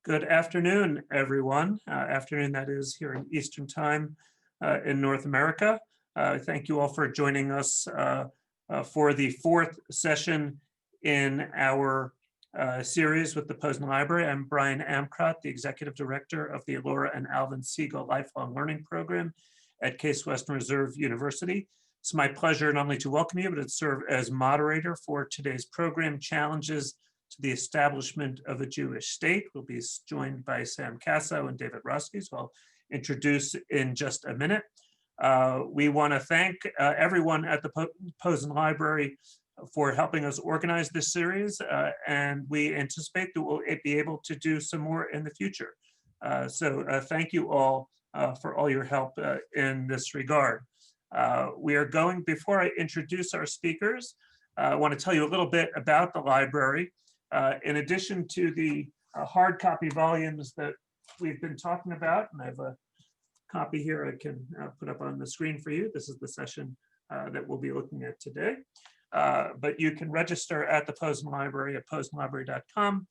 Good afternoon, everyone. Afternoon, that is, here in Eastern Time in North America. Thank you all for joining us for the fourth session in our series with the Posen Library. I'm Brian Amcrott, the Executive Director of the Laura and Alvin Siegel Lifelong Learning Program at Case Western Reserve University. It's my pleasure not only to welcome you, but to serve as moderator for today's program, Challenges to the Establishment of a Jewish State. We'll be joined by Sam Kassow and David Roskies, who I'll introduce in just a minute. We want to thank everyone at the Posen Library for helping us organize this series, and we anticipate that we'll be able to do some more in the future. So thank you all for all your help in this regard. We are going, before I introduce our speakers, I want to tell you a little bit about the library. In addition to the hard copy volumes that we've been talking about, and I have a copy here I can put up on the screen for you. This is the session that we'll be looking at today. But you can register at the Posen Library at posenlibrary.com,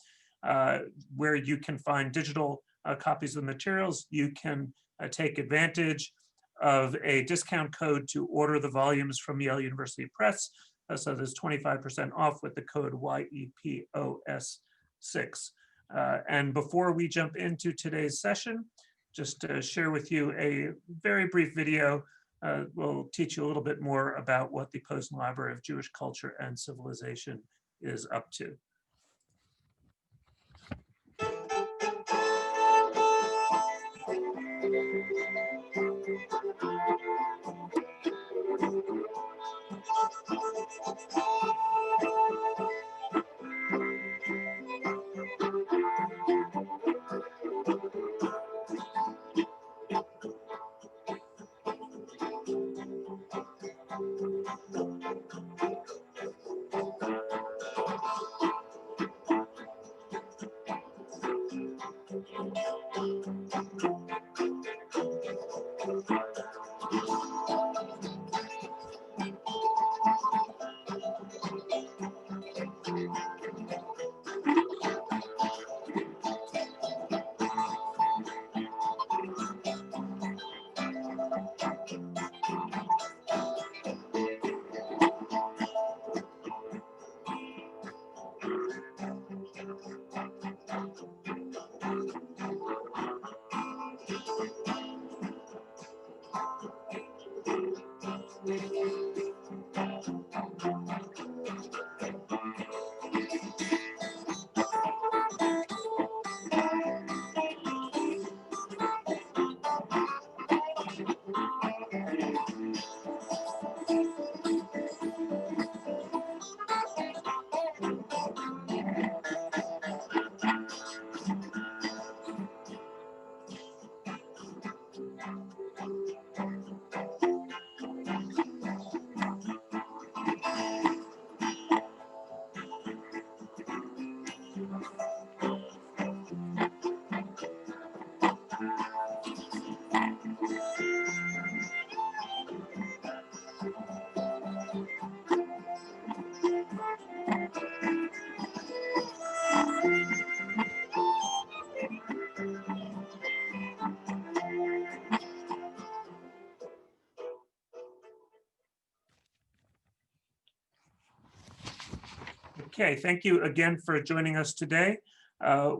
where you can find digital copies of the materials. You can take advantage of a discount code to order the volumes from Yale University Press. So there's 25% off with the code YEPOS6. And before we jump into today's session, just to share with you a very brief video. We'll teach you a little bit more about what the Posen Library of Jewish Culture and Civilization is up to. Okay, thank you again for joining us today.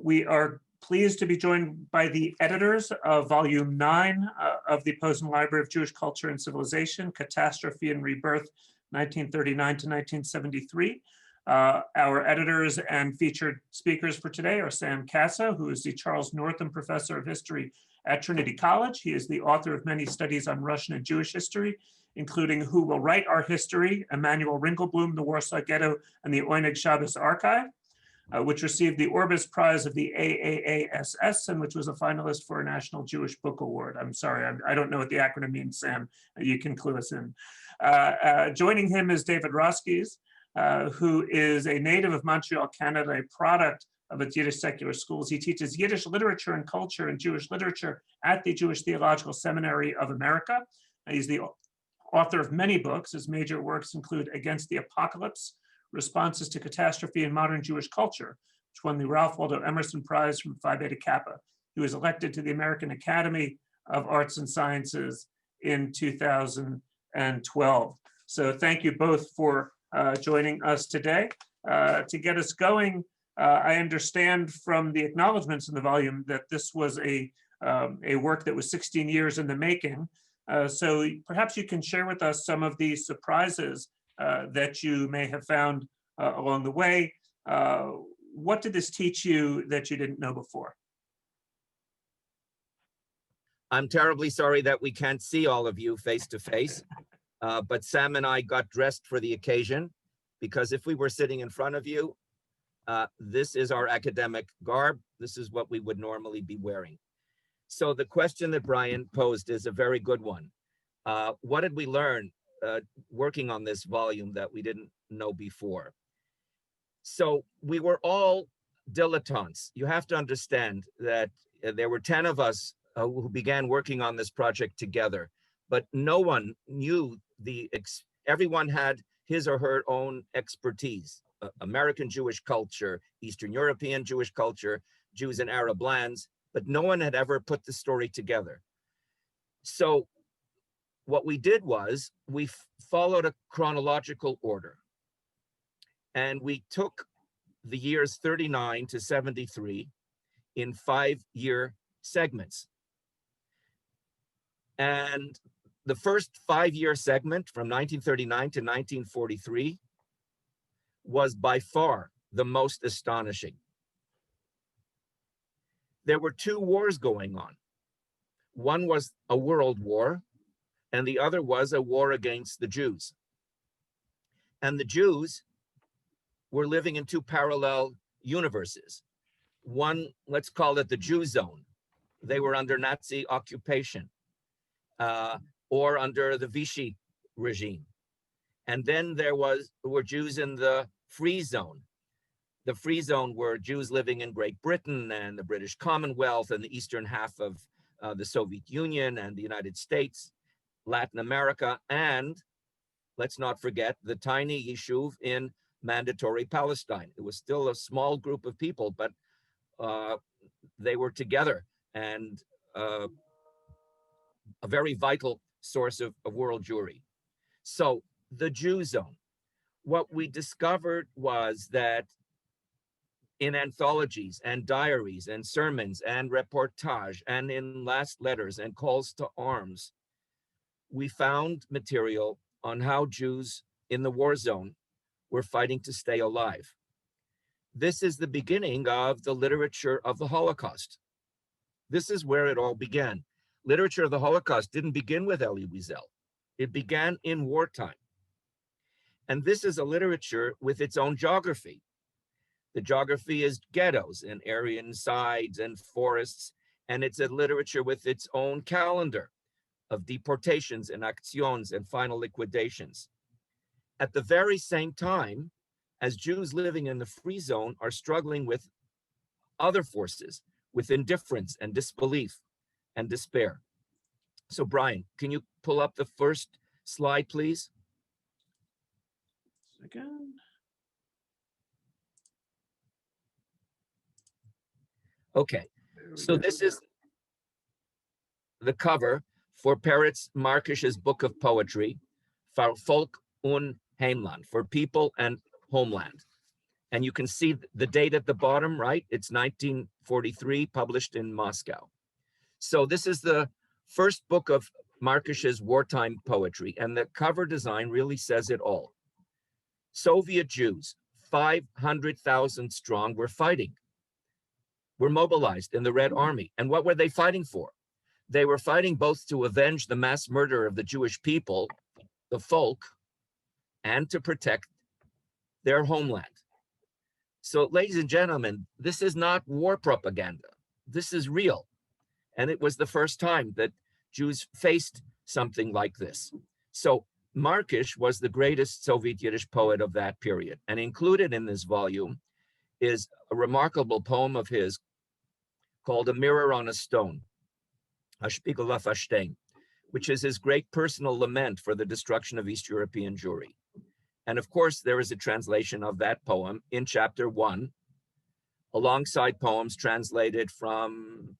We are pleased to be joined by the editors of Volume 9 of the Posen Library of Jewish Culture and Civilization, Catastrophe and Rebirth, 1939 to 1973. Our editors and featured speakers for today are Sam Kassow, who is the Charles Northam Professor of History at Trinity College. He is the author of many studies on Russian and Jewish history, including Who Will Write Our History, Emanuel Ringelblum, the Warsaw Ghetto, and the Oyneg Shabbos Archive, which received the Orbis Prize of the AAASS, and which was a finalist for a National Jewish Book Award. I'm sorry, I don't know what the acronym means, Sam. You can clue us in. Joining him is David Roskies, who is a native of Montreal, Canada, a product of its Yiddish secular schools. He teaches Yiddish literature and culture and Jewish literature at the Jewish Theological Seminary of America. He's the author of many books. His major works include Against the Apocalypse, Responses to Catastrophe in Modern Jewish Culture, which won the Ralph Waldo Emerson Prize from Phi Beta Kappa. He was elected to the American Academy of Arts and Sciences in 2012. So thank you both for joining us today. To get us going, I understand from the acknowledgments in the volume that this was a work that was 16 years in the making. So perhaps you can share with us some of the surprises that you may have found along the way. What did this teach you that you didn't know before? I'm terribly sorry that we can't see all of you face to face, but Sam and I got dressed for the occasion, because if we were sitting in front of you, this is our academic garb. This is what we would normally be wearing. So the question that Brian posed is a very good one. What did we learn working on this volume that we didn't know before? So we were all dilettantes. You have to understand that there were 10 of us who began working on this project together, but no one knew everyone had his or her own expertise. American Jewish culture, Eastern European Jewish culture, Jews in Arab lands, but no one had ever put the story together. So what we did was we followed a chronological order, and we took the years 39 to 73 in 5-year segments. And the first 5-year segment from 1939 to 1943 was by far the most astonishing. There were 2 wars going on. One was a world war, and the other was a war against the Jews. And the Jews were living in 2 parallel universes. One, let's call it the Jew zone. They were under Nazi occupation or under the Vichy regime. And then there were Jews in the free zone. The free zone were Jews living in Great Britain and the British Commonwealth and the eastern half of the Soviet Union and the United States, Latin America, and let's not forget the tiny yishuv in mandatory Palestine. It was still a small group of people, but they were together and a very vital source of world Jewry. So the Jew zone, what we discovered was that in anthologies and diaries and sermons and reportage and in last letters and calls to arms, we found material on how Jews in the war zone were fighting to stay alive. This is the beginning of the literature of the Holocaust. This is where it all began. Literature of the Holocaust didn't begin with Elie Wiesel. It began in wartime. And this is a literature with its own geography. The geography is ghettos and Aryan sides and forests, and it's a literature with its own calendar of deportations and actions and final liquidations. At the very same time, as Jews living in the free zone are struggling with other forces, with indifference and disbelief and despair. So Brian, can you pull up the first slide, please? Again. Okay, so this is the cover for Peretz Markish's book of poetry, Für Volk und Heimland, for people and homeland. And you can see the date at the bottom, right? It's 1943, published in Moscow. So this is the first book of Markish's wartime poetry, and the cover design really says it all. Soviet Jews, 500,000 strong, were fighting. Were mobilized in the Red Army. And what were they fighting for? They were fighting both to avenge the mass murder of the Jewish people, the folk, and to protect their homeland. So, ladies and gentlemen, this is not war propaganda. This is real. And it was the first time that Jews faced something like this. So Markish was the greatest Soviet Yiddish poet of that period. And included in this volume is a remarkable poem of his called A Mirror on a Stone, A Spiegel auf a Stein, which is his great personal lament for the destruction of East European Jewry. And of course, there is a translation of that poem in chapter 1, alongside poems translated from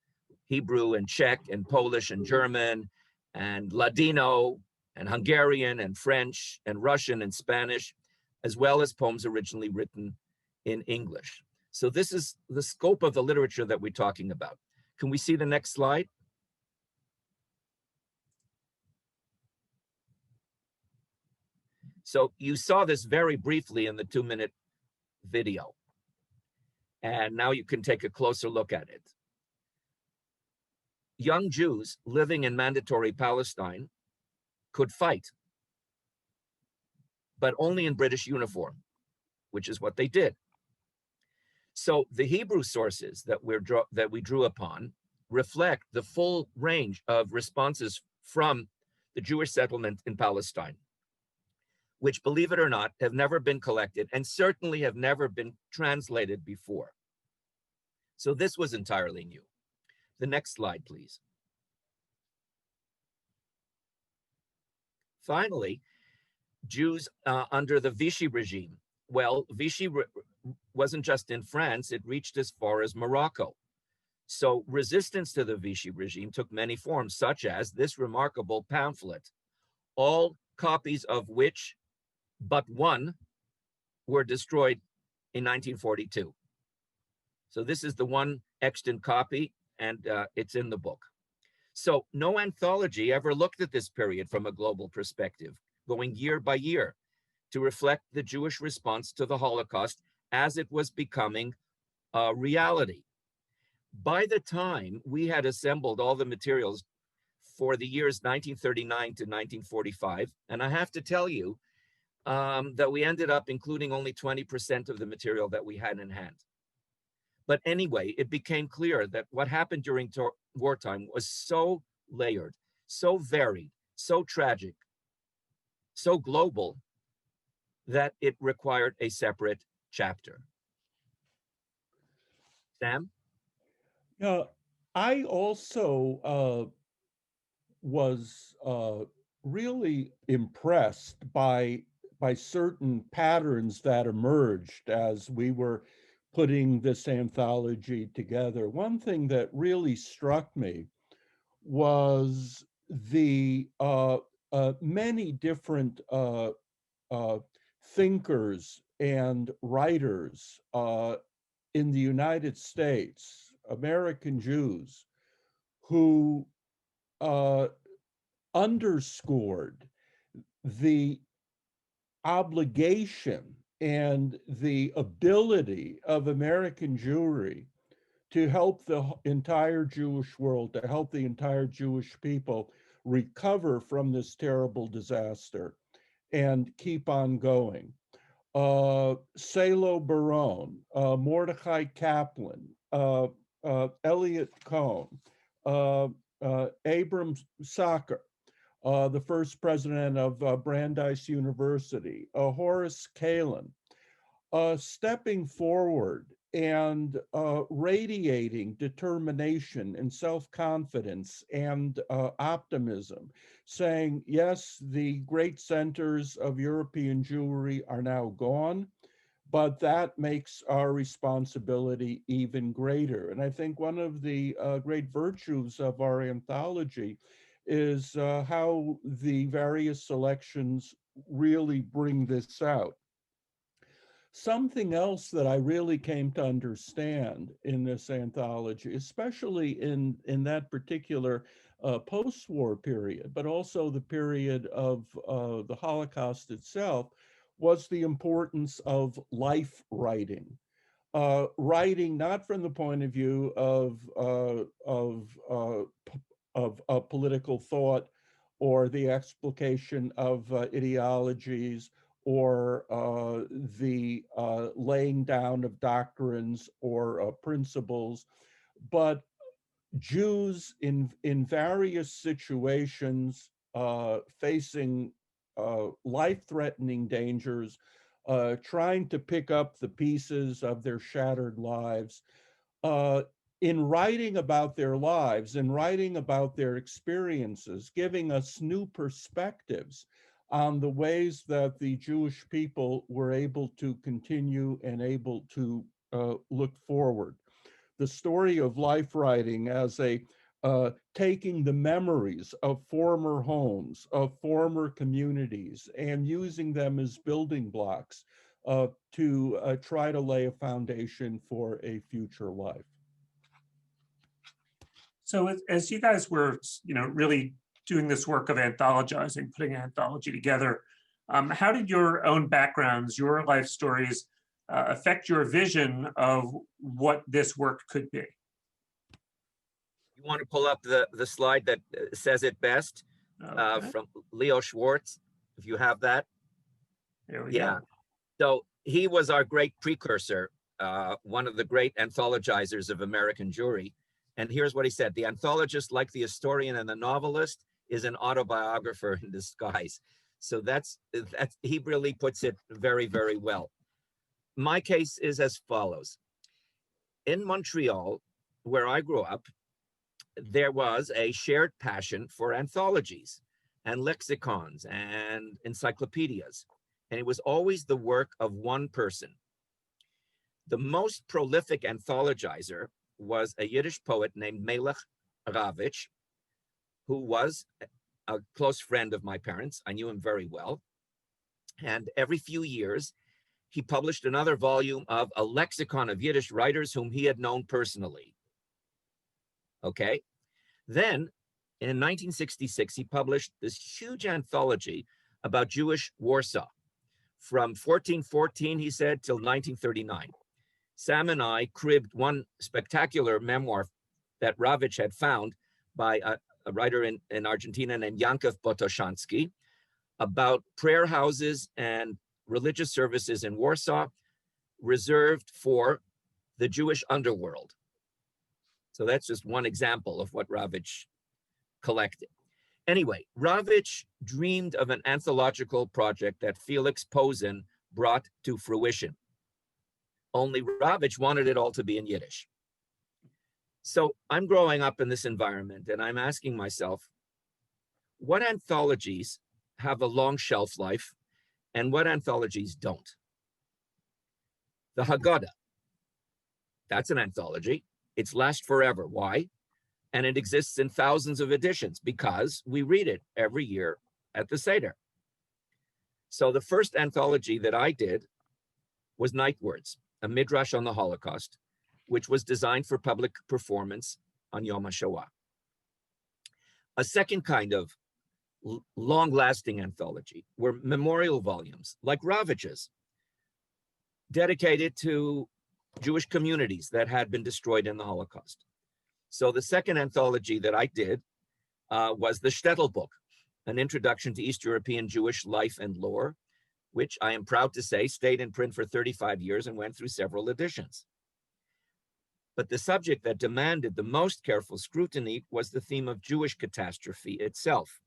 Hebrew and Czech and Polish and German and Ladino and Hungarian and French and Russian and Spanish, as well as poems originally written in English. So this is the scope of the literature that we're talking about. Can we see the next slide? So you saw this very briefly in the 2-minute video. And now you can take a closer look at it. Young Jews living in mandatory Palestine could fight, but only in British uniform, which is what they did. So the Hebrew sources that we drew upon reflect the full range of responses from the Jewish settlement in Palestine, which, believe it or not, have never been collected and certainly have never been translated before. So this was entirely new. The next slide, please. Finally, Jews under the Vichy regime. Well, Vichy wasn't just in France, it reached as far as Morocco. So resistance to the Vichy regime took many forms, such as this remarkable pamphlet, all copies of which but one were destroyed in 1942. So this is the one extant copy, and it's in the book. So no anthology ever looked at this period from a global perspective, going year by year to reflect the Jewish response to the Holocaust as it was becoming a reality. By the time we had assembled all the materials for the years 1939 to 1945, and I have to tell you that we ended up including only 20% of the material that we had in hand. But anyway, it became clear that what happened during wartime was so layered, so varied, so tragic, so global, that it required a separate chapter. Sam? Yeah, I also was really impressed by certain patterns that emerged as we were putting this anthology together. One thing that really struck me was the many different thinkers and writers in the United States, American Jews, who underscored the obligation and the ability of American Jewry to help the entire Jewish world, to help the entire Jewish people recover from this terrible disaster and keep on going. Salo Baron, Mordechai Kaplan, Elliot Cohn, Abram Sacher, the first president of Brandeis University, Horace Kalin, stepping forward and radiating determination and self-confidence and optimism, saying, yes, the great centers of European Jewry are now gone, but that makes our responsibility even greater. And I think one of the great virtues of our anthology is how the various selections really bring this out. Something else that I really came to understand in this anthology, especially in that particular post-war period, but also the period of the Holocaust itself, was the importance of life writing. Writing not from the point of view of political thought or the explication of ideologies or the laying down of doctrines or principles, but Jews in various situations facing life-threatening dangers, trying to pick up the pieces of their shattered lives, in writing about their lives, in writing about their experiences, giving us new perspectives on the ways that the Jewish people were able to continue and able to look forward. The story of life writing as a taking the memories of former homes, of former communities, and using them as building blocks to try to lay a foundation for a future life. So as you guys were, really doing this work of anthologizing, putting an anthology together, how did your own backgrounds, your life stories affect your vision of what this work could be? You want to pull up the slide that says it best from Leo Schwartz, if you have that. There we Yeah. go. So he was our great precursor, one of the great anthologizers of American Jewry. And here's what he said: the anthologist, like the historian and the novelist, is an autobiographer in disguise. So that's he really puts it very, very well. My case is as follows. In Montreal, where I grew up, there was a shared passion for anthologies and lexicons and encyclopedias. And it was always the work of one person. The most prolific anthologizer was a Yiddish poet named Melech Ravitch, who was a close friend of my parents. I knew him very well. And every few years, he published another volume of a lexicon of Yiddish writers whom he had known personally. Okay. Then in 1966, he published this huge anthology about Jewish Warsaw from 1414, he said, till 1939. Sam and I cribbed one spectacular memoir that Ravitch had found by a writer in Argentina named Yankov Botoshansky about prayer houses and religious services in Warsaw reserved for the Jewish underworld. So that's just one example of what Ravitch collected. Anyway, Ravitch dreamed of an anthological project that Felix Posen brought to fruition. Only Ravitch wanted it all to be in Yiddish. So I'm growing up in this environment and I'm asking myself, what anthologies have a long shelf life and what anthologies don't? The Haggadah, that's an anthology. It's lasts forever. Why? And it exists in thousands of editions because we read it every year at the Seder. So the first anthology that I did was Night Words, a midrash on the Holocaust, which was designed for public performance on Yom HaShoah. A second kind of long-lasting anthology were memorial volumes, like Ravitch's, dedicated to Jewish communities that had been destroyed in the Holocaust. So the second anthology that I did was the Shtetl book, an introduction to East European Jewish life and lore, which I am proud to say stayed in print for 35 years and went through several editions. But the subject that demanded the most careful scrutiny was the theme of Jewish catastrophe itself,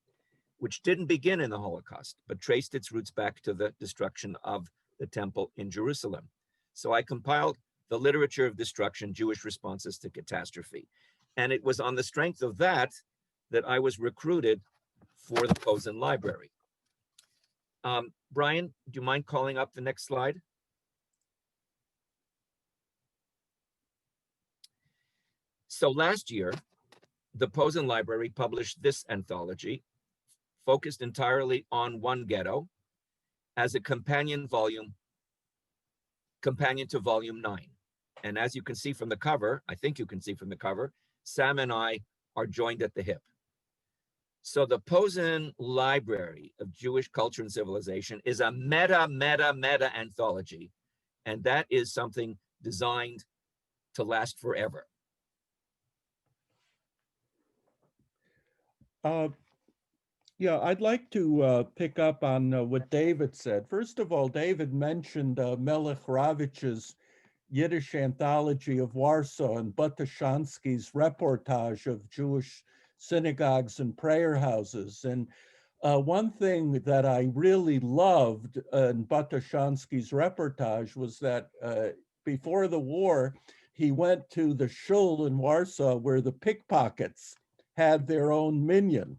which didn't begin in the Holocaust, but traced its roots back to the destruction of the temple in Jerusalem. So I compiled the literature of destruction, Jewish responses to catastrophe. And it was on the strength of that that I was recruited for the Posen Library. Brian, do you mind calling up the next slide? So last year, the Posen Library published this anthology, focused entirely on one ghetto, as a companion to volume 9. And as you can see from the cover, I think you can see from the cover, Sam and I are joined at the hip. So the Posen Library of Jewish Culture and Civilization is a meta anthology. And that is something designed to last forever. Yeah, I'd like to pick up on what David said. First of all, David mentioned Melech Ravitch's Yiddish anthology of Warsaw and Botoshansky's reportage of Jewish synagogues and prayer houses. And one thing that I really loved in Botoshansky's reportage was that before the war, he went to the shul in Warsaw where the pickpockets had their own minyan.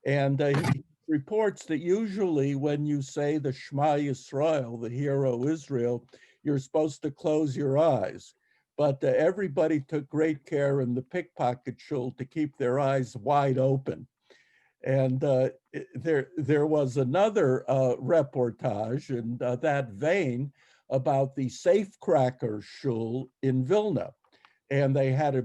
And he reports that usually when you say the Shema Yisrael, the hero Israel, you're supposed to close your eyes. But everybody took great care in the pickpocket shul to keep their eyes wide open. And there was another reportage in that vein about the safecracker shul in Vilna, and they had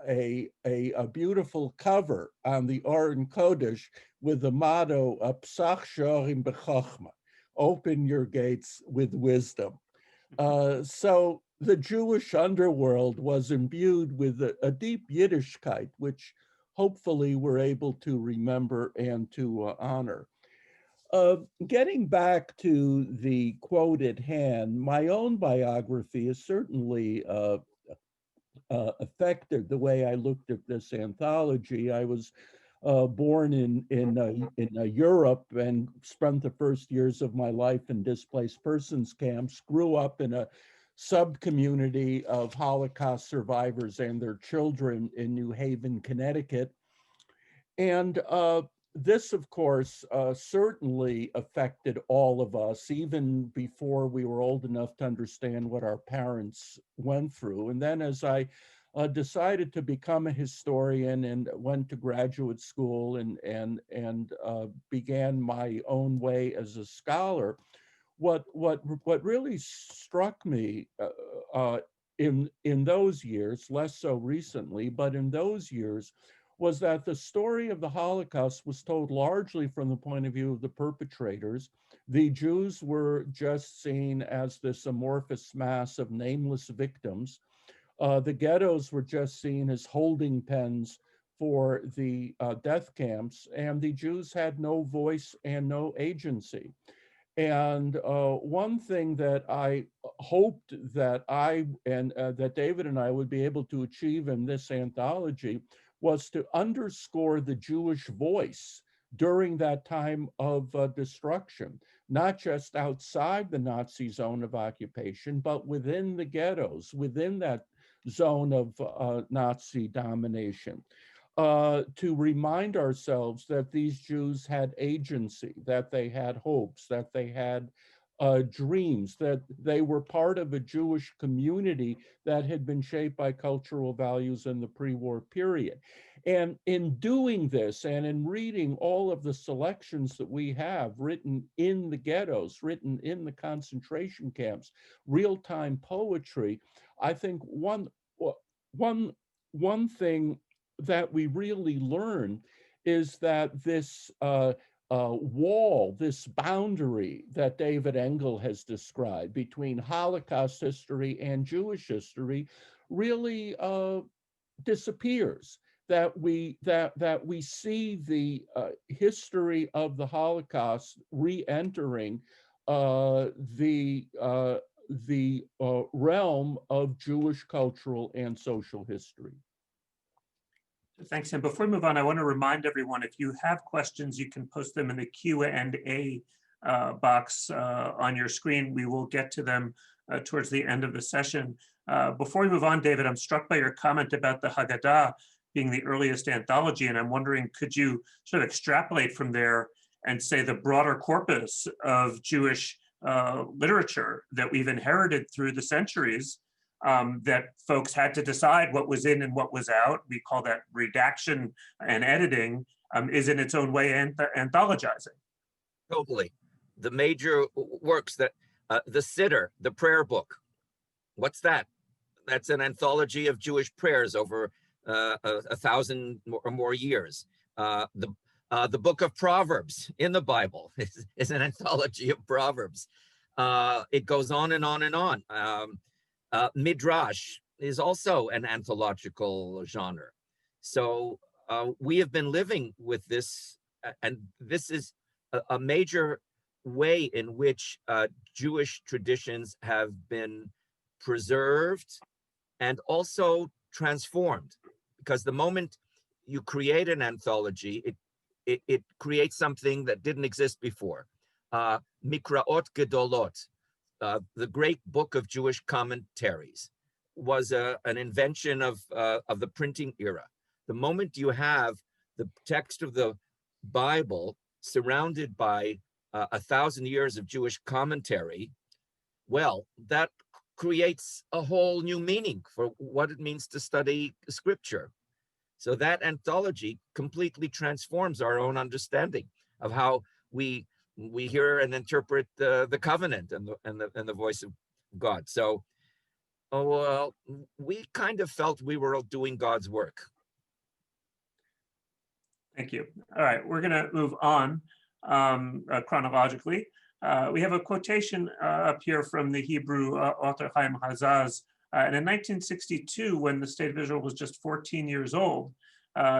a beautiful cover on the Aron Kodesh with the motto "Psach shorim b'chochma," open your gates with wisdom. So the Jewish underworld was imbued with a deep Yiddishkeit, which hopefully we're able to remember and to honor. Getting back to the quote at hand, my own biography is certainly affected the way I looked at this anthology. I was born in Europe and spent the first years of my life in displaced persons camps, grew up in a sub-community of Holocaust survivors and their children in New Haven, Connecticut. And this, of course, certainly affected all of us, even before we were old enough to understand what our parents went through. And then as I decided to become a historian and went to graduate school and began my own way as a scholar, what really struck me in those years, less so recently, but in those years, was that the story of the Holocaust was told largely from the point of view of the perpetrators. The Jews were just seen as this amorphous mass of nameless victims. The ghettos were just seen as holding pens for the death camps, and the Jews had no voice and no agency. And one thing that I hoped that that David and I would be able to achieve in this anthology was to underscore the Jewish voice during that time of destruction, not just outside the Nazi zone of occupation, but within the ghettos, within that zone of Nazi domination. To remind ourselves that these Jews had agency, that they had hopes, that they had dreams, that they were part of a Jewish community that had been shaped by cultural values in the pre-war period. And in doing this and in reading all of the selections that we have written in the ghettos, written in the concentration camps, real-time poetry, I think one thing that we really learn is that this wall, this boundary that David Engel has described between Holocaust history and Jewish history really disappears. That we see the history of the Holocaust re-entering the realm of Jewish cultural and social history. Thanks. And before we move on, I want to remind everyone, if you have questions, you can post them in the Q&A box on your screen. We will get to them towards the end of the session. Before we move on, David, I'm struck by your comment about the Haggadah being the earliest anthology, and I'm wondering, could you sort of extrapolate from there and say the broader corpus of Jewish literature that we've inherited through the centuries, that folks had to decide what was in and what was out. We call that redaction and editing, is in its own way anthologizing. Totally. The major works that, the Siddur, the prayer book, what's that? That's an anthology of Jewish prayers over 1,000 or more years. The book of Proverbs in the Bible is an anthology of Proverbs. It goes on and on and on. Midrash is also an anthological genre. So we have been living with this, and this is a major way in which Jewish traditions have been preserved and also transformed. Because the moment you create an anthology, it creates something that didn't exist before. Mikraot Gedolot, the great book of Jewish commentaries, was an invention of the printing era. The moment you have the text of the Bible surrounded by 1,000 years of Jewish commentary, Well, that creates a whole new meaning for what it means to study scripture. So that anthology completely transforms our own understanding of how we hear and interpret the covenant and the voice of God. So, well, we kind of felt we were doing God's work. Thank you. All right, we're going to move on chronologically. We have a quotation up here from the Hebrew author Chaim Hazaz. And in 1962, when the state of Israel was just 14 years old,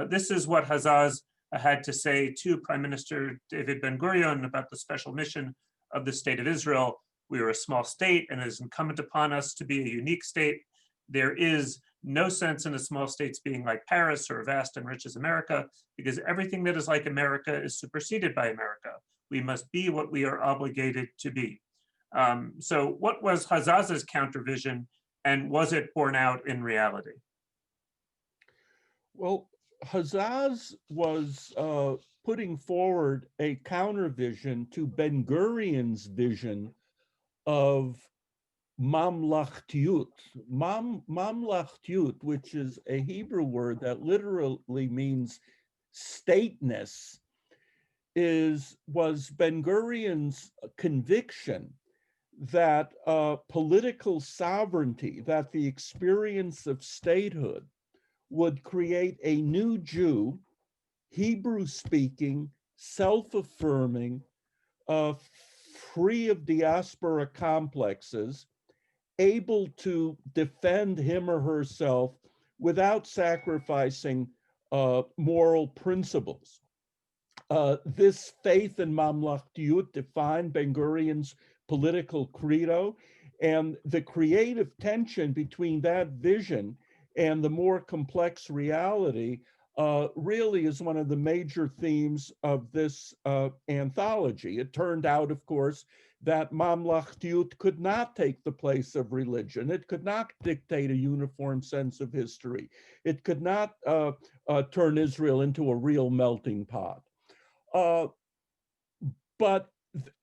this is what Hazaz had to say to Prime Minister David Ben-Gurion about the special mission of the state of Israel. We are a small state, and it is incumbent upon us to be a unique state. There is no sense in a small states being like Paris or vast and rich as America, because everything that is like America is superseded by America. We must be what we are obligated to be. So what was Hazaz's countervision, and was it borne out in reality? Well, Hazaz was putting forward a countervision to Ben-Gurion's vision of mamlachtiyut. Mamlachtiyut, which is a Hebrew word that literally means stateness, was Ben-Gurion's conviction that political sovereignty, that the experience of statehood would create a new Jew, Hebrew-speaking, self-affirming, free of diaspora complexes, able to defend him or herself without sacrificing moral principles. This faith in mamlachtiyut defined Ben-Gurion's political credo, and the creative tension between that vision and the more complex reality really is one of the major themes of this anthology. It turned out, of course, that mamlachtiyut could not take the place of religion. It could not dictate a uniform sense of history. It could not turn Israel into a real melting pot. But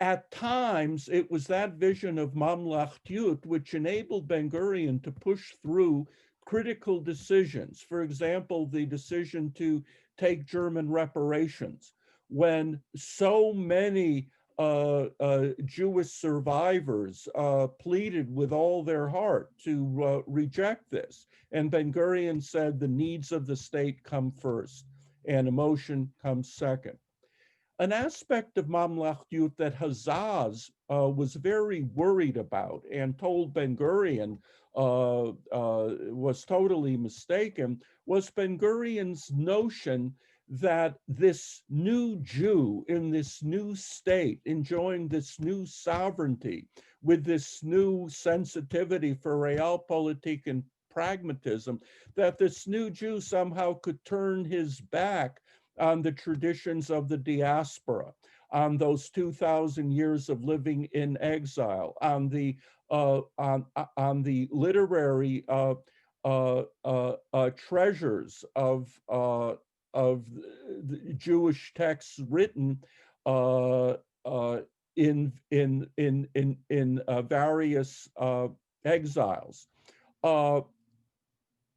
at times, it was that vision of mamlachtiyut which enabled Ben-Gurion to push through critical decisions. For example, the decision to take German reparations, when so many Jewish survivors pleaded with all their heart to reject this. And Ben-Gurion said the needs of the state come first and emotion comes second. An aspect of mamlachtiyut that Hazaz was very worried about and told Ben-Gurion was totally mistaken was Ben-Gurion's notion that this new Jew in this new state, enjoying this new sovereignty, with this new sensitivity for realpolitik and pragmatism, that this new Jew somehow could turn his back on the traditions of the diaspora, on those 2,000 years of living in exile, on the literary treasures of the Jewish texts written in various exiles.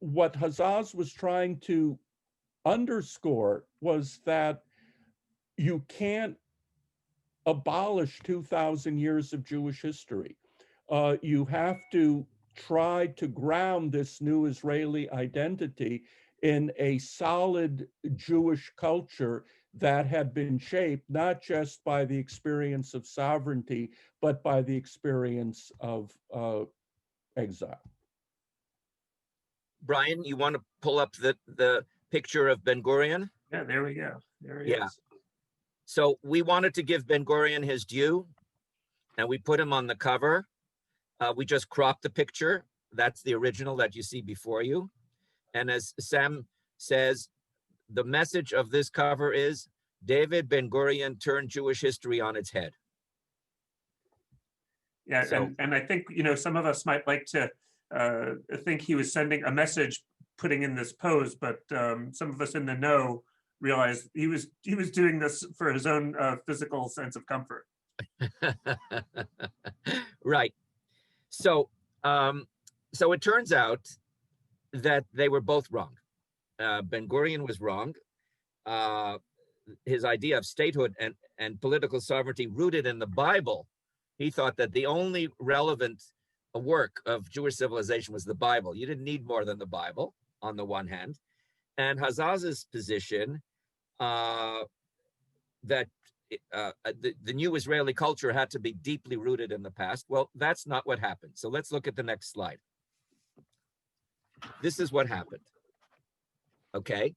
What Hazaz was trying to underscore was that you can't abolish 2,000 years of Jewish history. You have to try to ground this new Israeli identity in a solid Jewish culture that had been shaped not just by the experience of sovereignty, but by the experience of exile. Brian, you want to pull up the picture of Ben-Gurion? Yeah, there we go. There he is. So we wanted to give Ben-Gurion his due, and we put him on the cover. We just cropped the picture. That's the original that you see before you. And as Sam says, the message of this cover is David Ben-Gurion turned Jewish history on its head. Yeah, So, and I think, you know, some of us might like to think he was sending a message putting in this pose, but some of us in the know realized he was doing this for his own physical sense of comfort. right. So, so it turns out that they were both wrong. Ben-Gurion was wrong. His idea of statehood and political sovereignty rooted in the Bible, he thought that the only relevant work of Jewish civilization was the Bible. You didn't need more than the Bible, on the one hand. And Hazaz's position that the new Israeli culture had to be deeply rooted in the past. Well, that's not what happened. So let's look at the next slide. This is what happened. Okay.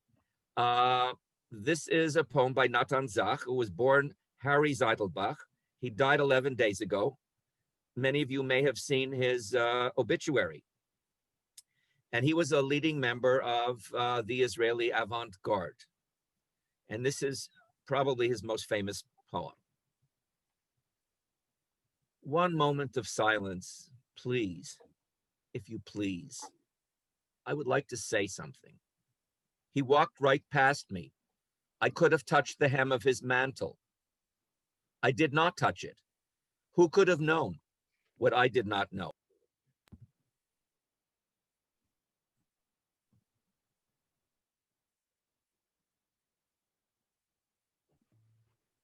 This is a poem by Natan Zach, who was born Harry Zeidelbach. He died 11 days ago. Many of you may have seen his obituary. And he was a leading member of the Israeli avant-garde. And this is probably his most famous poem. One moment of silence, please, if you please. I would like to say something. He walked right past me. I could have touched the hem of his mantle. I did not touch it. Who could have known what I did not know?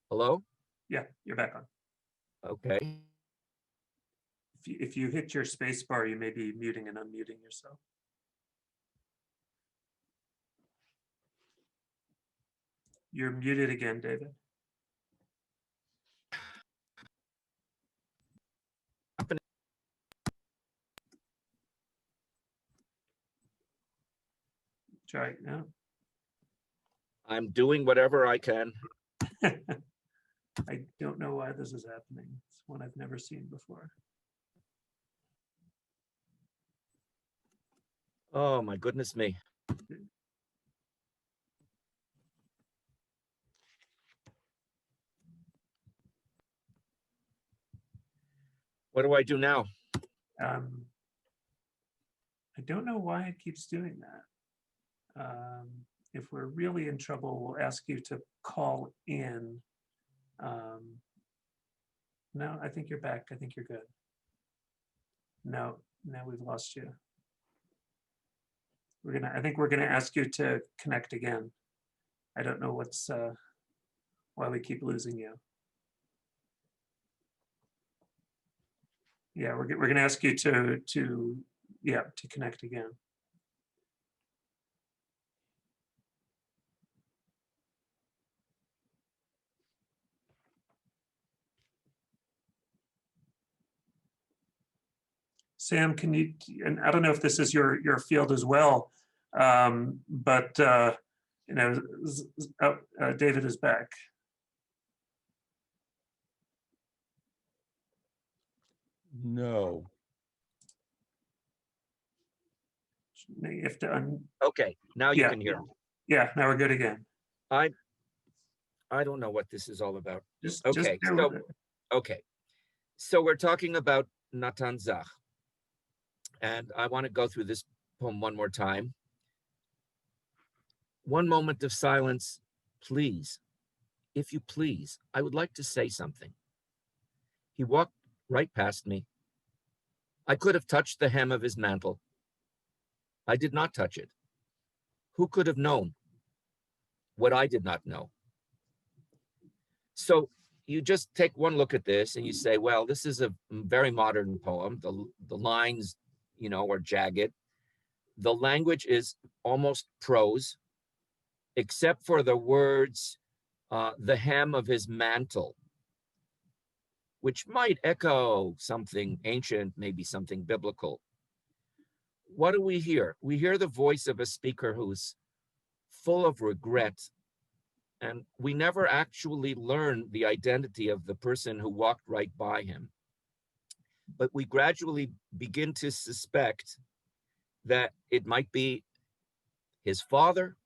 Hello? Yeah, you're back on. Okay. If you hit your space bar, you may be muting and unmuting yourself. You're muted again, David. Try it now. I'm doing whatever I can. I don't know why this is happening. It's one I've never seen before. Oh, my goodness me. What do I do now? I don't know why it keeps doing that. If we're really in trouble, we'll ask you to call in. No, I think you're back. I think you're good. No, now we've lost you. I think we're gonna ask you to connect again. I don't know why we keep losing you. Yeah, we're gonna ask you to connect again. Sam, can you, and I don't know if this is your field as well, but you know, David is back. No. You have to Okay, now you can hear me. Yeah, now we're good again. I don't know what this is all about. Just Okay, bear with it. okay. So we're talking about Natan Zach. And I want to go through this poem one more time. One moment of silence, please. If you please, I would like to say something. He walked right past me. I could have touched the hem of his mantle. I did not touch it. Who could have known what I did not know? So you just take one look at this and you say, well, this is a very modern poem. The lines, you know, are jagged. The language is almost prose, except for the words, the hem of his mantle, which might echo something ancient, maybe something biblical. What do we hear? We hear the voice of a speaker who's full of regret, and we never actually learn the identity of the person who walked right by him. But we gradually begin to suspect that it might be his father,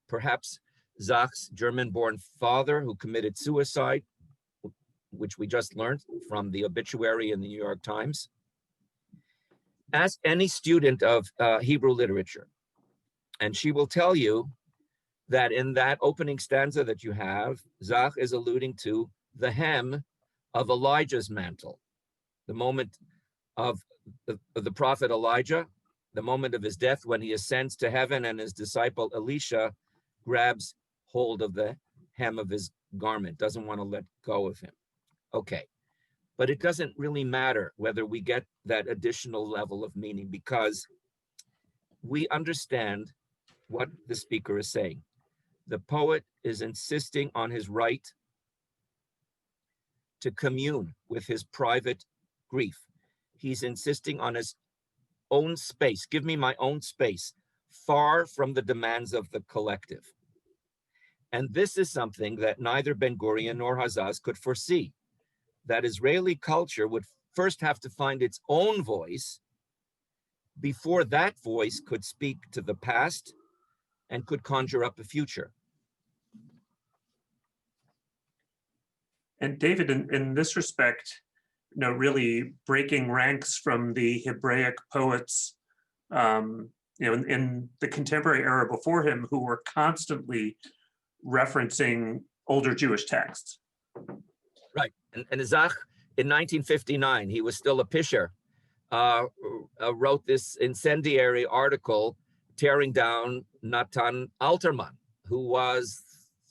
perhaps Zach's German-born father who committed suicide, which we just learned from the obituary in the New York Times. Ask any student of Hebrew literature, and she will tell you that in that opening stanza that you have, Zach is alluding to the hem of Elijah's mantle, the moment of the prophet Elijah, the moment of his death when he ascends to heaven and his disciple Elisha grabs hold of the hem of his garment, doesn't want to let go of him. Okay, but it doesn't really matter whether we get that additional level of meaning, because we understand what the speaker is saying. The poet is insisting on his right to commune with his private grief. He's insisting on his own space. Give me my own space, far from the demands of the collective. And this is something that neither Ben-Gurion nor Hazaz could foresee, that Israeli culture would first have to find its own voice before that voice could speak to the past and could conjure up a future. And David, in this respect, really breaking ranks from the Hebraic poets, in the contemporary era before him, who were constantly referencing older Jewish texts. Right, and Zach, in 1959, he was still a pisher, wrote this incendiary article tearing down Natan Alterman, who was,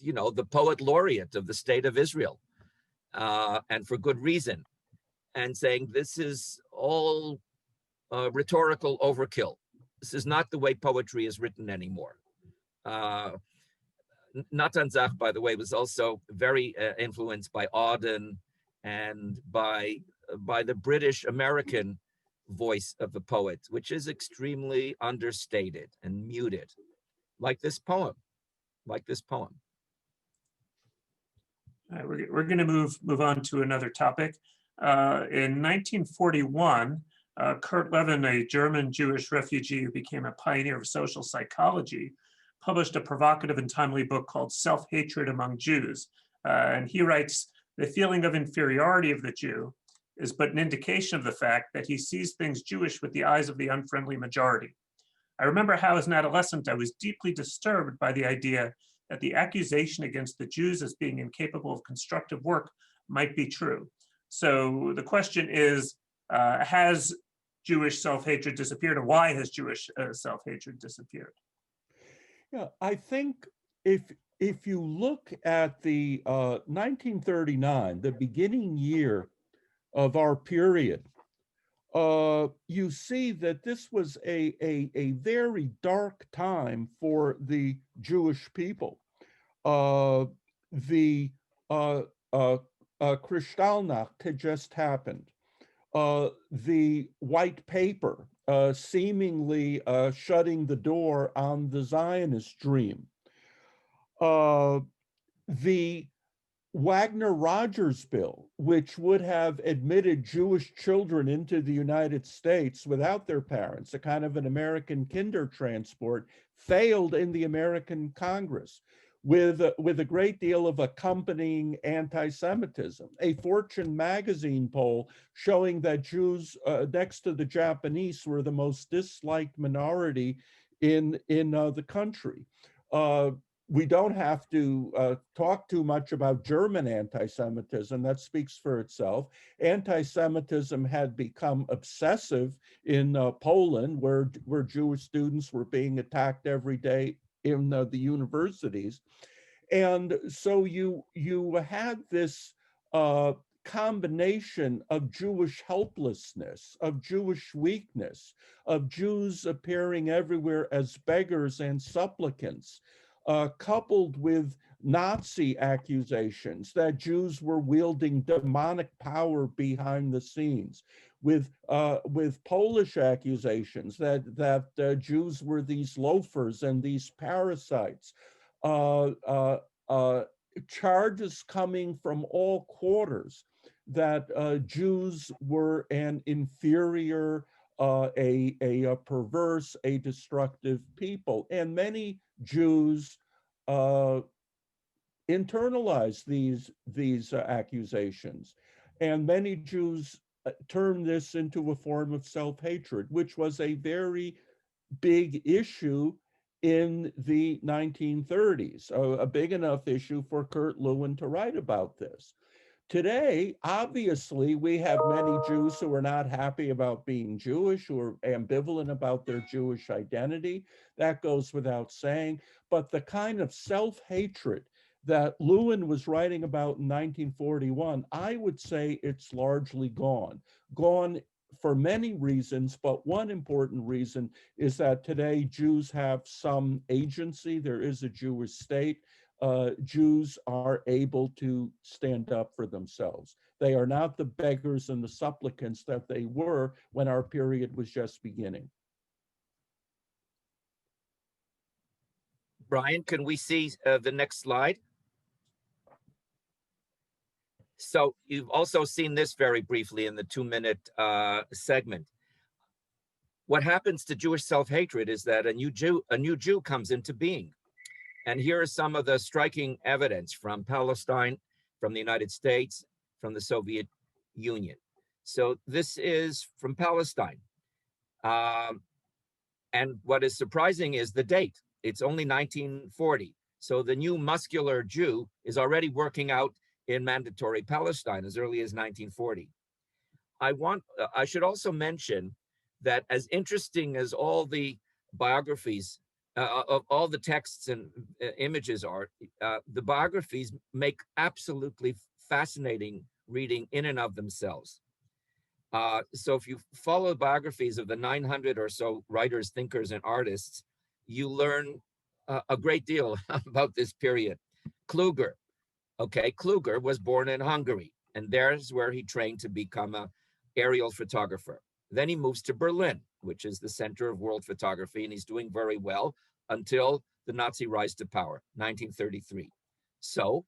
the poet laureate of the state of Israel, and for good reason, and saying this is all rhetorical overkill. This is not the way poetry is written anymore. Natan Zach, by the way, was also very influenced by Auden and by the British American voice of the poet, which is extremely understated and muted, like this poem. All right, we're going to move on to another topic. In 1941, Kurt Lewin, a German Jewish refugee who became a pioneer of social psychology, published a provocative and timely book called Self-Hatred Among Jews. And he writes, the feeling of inferiority of the Jew is but an indication of the fact that he sees things Jewish with the eyes of the unfriendly majority. I remember how as an adolescent, I was deeply disturbed by the idea that the accusation against the Jews as being incapable of constructive work might be true. So the question is, has Jewish self-hatred disappeared, or why has Jewish self-hatred disappeared? Yeah, I think if you look at the 1939, the beginning year of our period, you see that this was a very dark time for the Jewish people. The Kristallnacht had just happened. The white paper seemingly shutting the door on the Zionist dream. The Wagner-Rogers bill, which would have admitted Jewish children into the United States without their parents, a kind of an American kinder transport, failed in the American Congress with a great deal of accompanying anti-Semitism. A Fortune magazine poll showing that Jews, next to the Japanese, were the most disliked minority in the country. We don't have to talk too much about German anti-Semitism. That speaks for itself. Anti-Semitism had become obsessive in Poland, where Jewish students were being attacked every day in the universities. And so you had this combination of Jewish helplessness, of Jewish weakness, of Jews appearing everywhere as beggars and supplicants, coupled with Nazi accusations that Jews were wielding demonic power behind the scenes, with Polish accusations that Jews were these loafers and these parasites, charges coming from all quarters that Jews were an inferior, a perverse, a destructive people, and many Jews internalized these accusations, and many Jews turned this into a form of self-hatred, which was a very big issue in the 1930s, a big enough issue for Kurt Lewin to write about this. Today, obviously, we have many Jews who are not happy about being Jewish, who are ambivalent about their Jewish identity. That goes without saying. But the kind of self-hatred that Lewin was writing about in 1941, I would say it's largely gone. Gone for many reasons, but one important reason is that today Jews have some agency. There is a Jewish state. Jews are able to stand up for themselves. They are not the beggars and the supplicants that they were when our period was just beginning. Brian, can we see the next slide? So you've also seen this very briefly in the 2-minute segment. What happens to Jewish self-hatred is that a new Jew comes into being. And here is some of the striking evidence from Palestine, from the United States, from the Soviet Union. So this is from Palestine. And what is surprising is the date. It's only 1940. So the new muscular Jew is already working out in mandatory Palestine as early as 1940. I should also mention that as interesting as all the biographies of all the texts and images are, the biographies make absolutely fascinating reading in and of themselves. So if you follow the biographies of the 900 or so writers, thinkers, and artists, you learn a great deal about this period. Kluger, okay, Kluger was born in Hungary, and there's where he trained to become an aerial photographer. Then he moves to Berlin, which is the center of world photography, and he's doing very well until the Nazi rise to power, 1933. So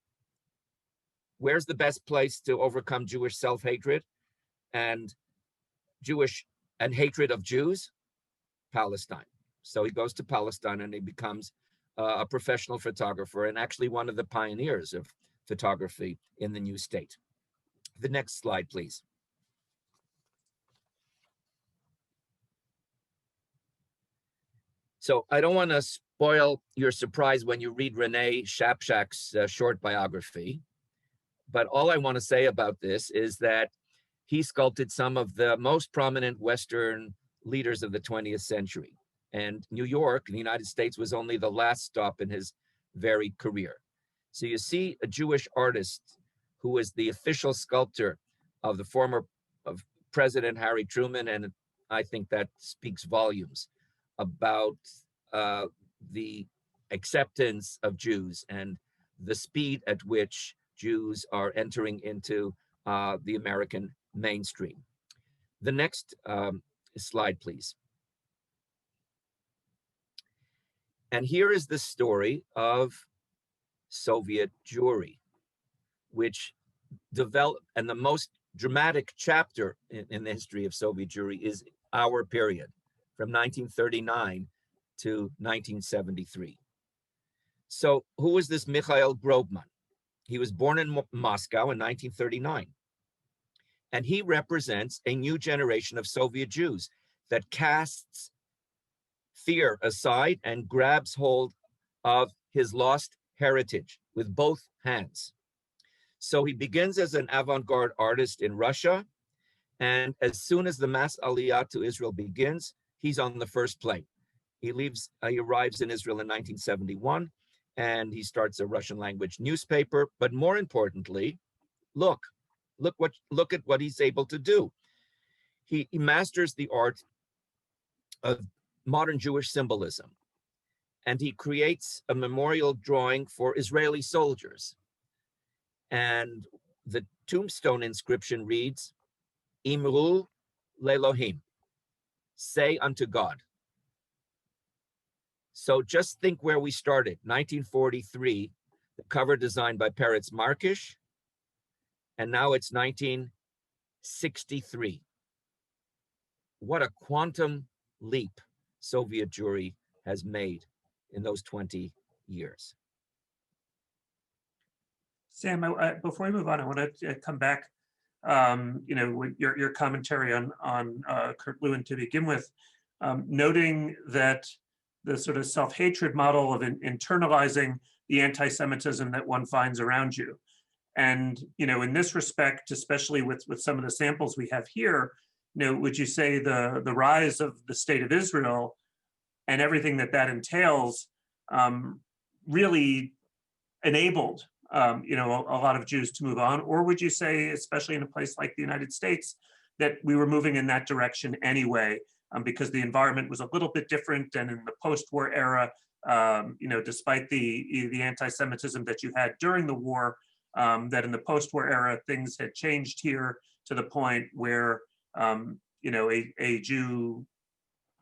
where's the best place to overcome Jewish self-hatred and hatred of Jews? Palestine. So he goes to Palestine and he becomes a professional photographer and actually one of the pioneers of photography in the new state. The next slide, please. So I don't want to spoil your surprise when you read Renee Shapirow's short biography, but all I want to say about this is that he sculpted some of the most prominent Western leaders of the 20th century. And New York, the United States, was only the last stop in his varied career. So you see a Jewish artist who was the official sculptor of the former President Harry Truman, and I think that speaks volumes about the acceptance of Jews and the speed at which Jews are entering into the American mainstream. The next slide, please. And here is the story of Soviet Jewry, which developed, and the most dramatic chapter in the history of Soviet Jewry is our period, from 1939 to 1973. So who was this Mikhail Grobman? He was born in Moscow in 1939. And he represents a new generation of Soviet Jews that casts fear aside and grabs hold of his lost heritage with both hands. So he begins as an avant-garde artist in Russia. And as soon as the mass aliyah to Israel begins, he's on the first plane. He arrives in Israel in 1971, and he starts a Russian language newspaper. But more importantly, look at what he's able to do. He masters the art of modern Jewish symbolism, and he creates a memorial drawing for Israeli soldiers. And the tombstone inscription reads, Imru le'Elohim, say unto God. So just think where we started, 1943, the cover designed by Peretz Markish, and now it's 1963. What a quantum leap Soviet Jewry has made in those 20 years. Sam, before we move on, I want to come back, with your commentary on Kurt Lewin to begin with, noting that the sort of self-hatred model of internalizing the anti-Semitism that one finds around you. And, in this respect, especially with some of the samples we have here, would you say the rise of the state of Israel and everything that entails really enabled, a lot of Jews to move on? Or would you say, especially in a place like the United States, that we were moving in that direction anyway, because the environment was a little bit different, and in the post-war era, despite the anti-Semitism that you had during the war, that in the post-war era, things had changed here to the point where, a Jew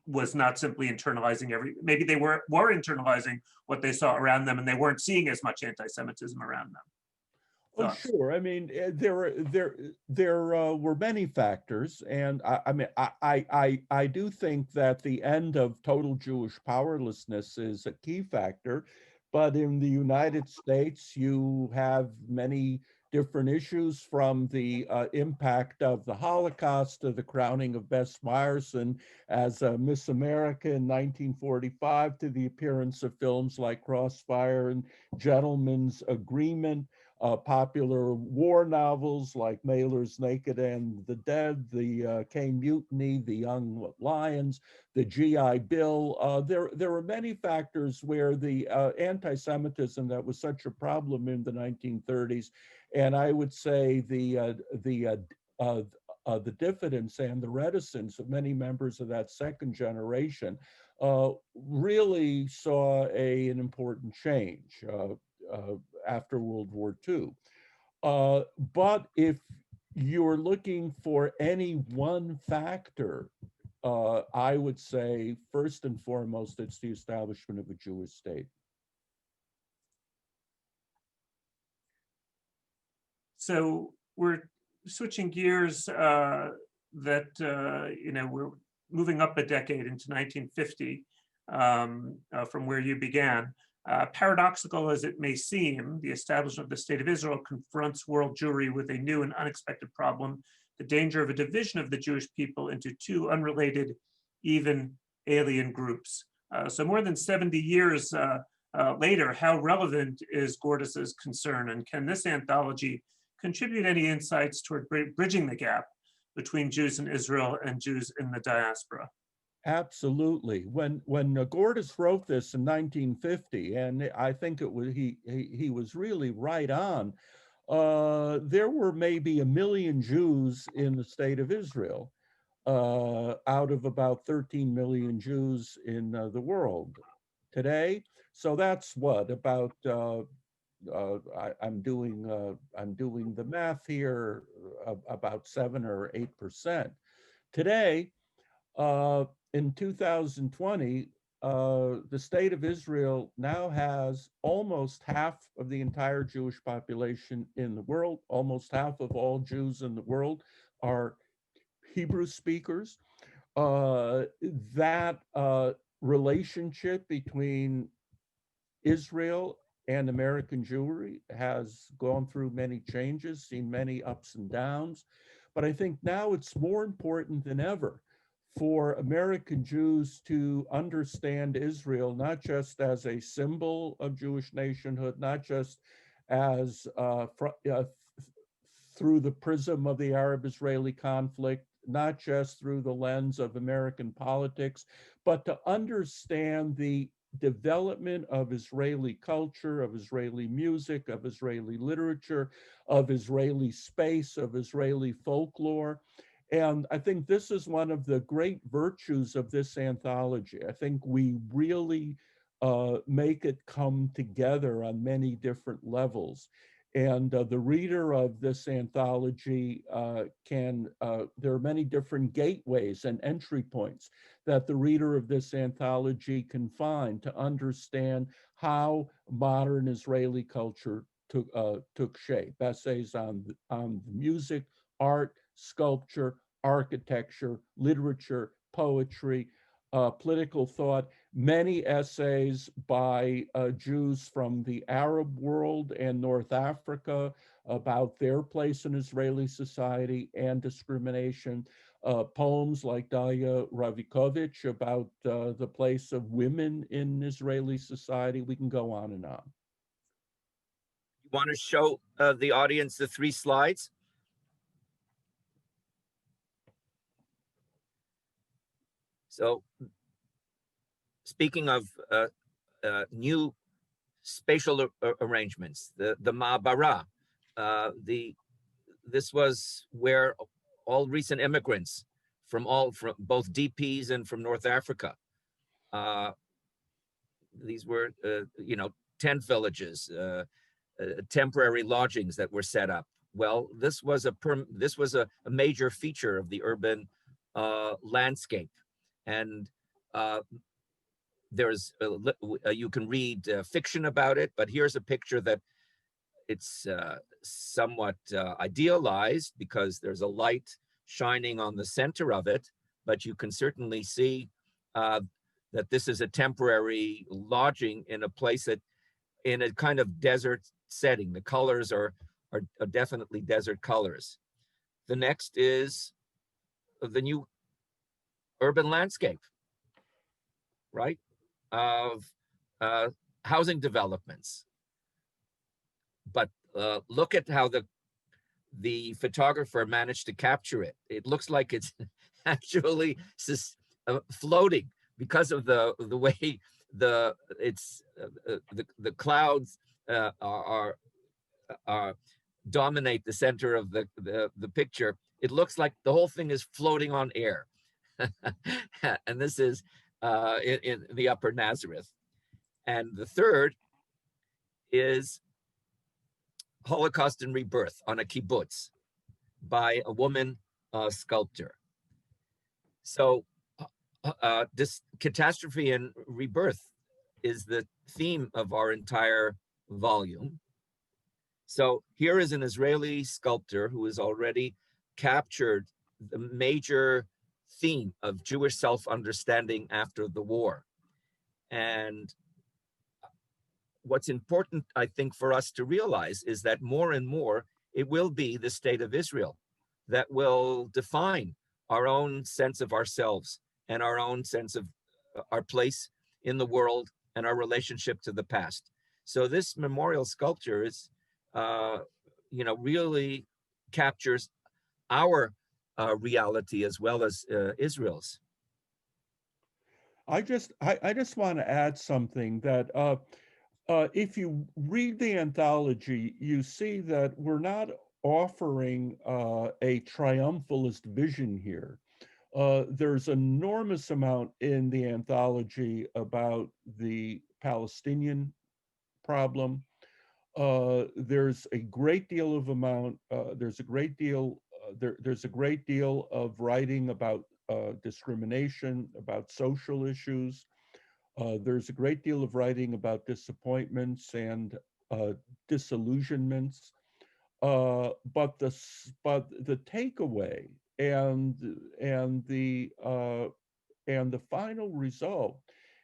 was not simply internalizing maybe they were internalizing what they saw around them, and they weren't seeing as much anti-Semitism around them. Oh, sure. I mean, there were many factors, and I do think that the end of total Jewish powerlessness is a key factor. But in the United States, you have many different issues, from the impact of the Holocaust to the crowning of Bess Meyerson as Miss America in 1945, to the appearance of films like Crossfire and Gentleman's Agreement. Popular war novels like Mailer's Naked and the Dead, the Caine Mutiny, The Young Lions, the GI Bill. There were many factors where the anti-Semitism that was such a problem in the 1930s, and I would say the diffidence and the reticence of many members of that second generation really saw an important change after World War II. But if you're looking for any one factor, I would say first and foremost, it's the establishment of a Jewish state. So we're switching gears, we're moving up a decade into 1950 from where you began. Paradoxical as it may seem, the establishment of the State of Israel confronts world Jewry with a new and unexpected problem: the danger of a division of the Jewish people into two unrelated, even alien groups. So more than 70 years later, how relevant is Gordas's concern, and can this anthology contribute any insights toward bridging the gap between Jews in Israel and Jews in the diaspora? Absolutely. When Gordas wrote this in 1950, and I think it was he was really right on. There were maybe 1 million Jews in the state of Israel, out of about 13 million Jews in the world today. So that's what about. I'm doing the math here. About 7 or 8% today. In 2020, the state of Israel now has almost half of the entire Jewish population in the world. Almost half of all Jews in the world are Hebrew speakers. That relationship between Israel and American Jewry has gone through many changes, seen many ups and downs. But I think now it's more important than ever for American Jews to understand Israel not just as a symbol of Jewish nationhood, not just as through the prism of the Arab-Israeli conflict, not just through the lens of American politics, but to understand the development of Israeli culture, of Israeli music, of Israeli literature, of Israeli space, of Israeli folklore. And I think this is one of the great virtues of this anthology. I think we really make it come together on many different levels. And the reader of this anthology there are many different gateways and entry points that the reader of this anthology can find to understand how modern Israeli culture took shape. Essays on music, art, sculpture, architecture, literature, poetry, political thought, many essays by Jews from the Arab world and North Africa about their place in Israeli society and discrimination, poems like Dalia Ravikovich about the place of women in Israeli society. We can go on and on. You want to show the audience the 3 slides? So, speaking of new spatial arrangements, the Ma'abara, this was where all recent immigrants from both DPs and from North Africa. These were, tent villages, temporary lodgings that were set up. Well, this was a major feature of the urban landscape, and you can read fiction about it. But here's a picture that it's somewhat idealized because there's a light shining on the center of it, but you can certainly see that this is a temporary lodging in a place in a kind of desert setting. The colors are definitely desert colors. The next is the new urban landscape, right? Of housing developments. But look at how the photographer managed to capture it. It looks like it's actually floating because of the way the clouds dominate the center of the picture. It looks like the whole thing is floating on air. And this is in the Upper Nazareth. And the third is Holocaust and Rebirth on a kibbutz by a woman sculptor. So this catastrophe and rebirth is the theme of our entire volume. So here is an Israeli sculptor who has already captured the major theme of Jewish self-understanding after the war. And what's important, I think, for us to realize is that more and more, it will be the state of Israel that will define our own sense of ourselves and our own sense of our place in the world and our relationship to the past. So this memorial sculpture is, really captures our reality as well as Israel's. I just want to add something that if you read the anthology, you see that we're not offering a triumphalist vision here. There's enormous amount in the anthology about the Palestinian problem. There's a great deal of writing about discrimination, about social issues. There's a great deal of writing about disappointments and disillusionments. But the takeaway and the final result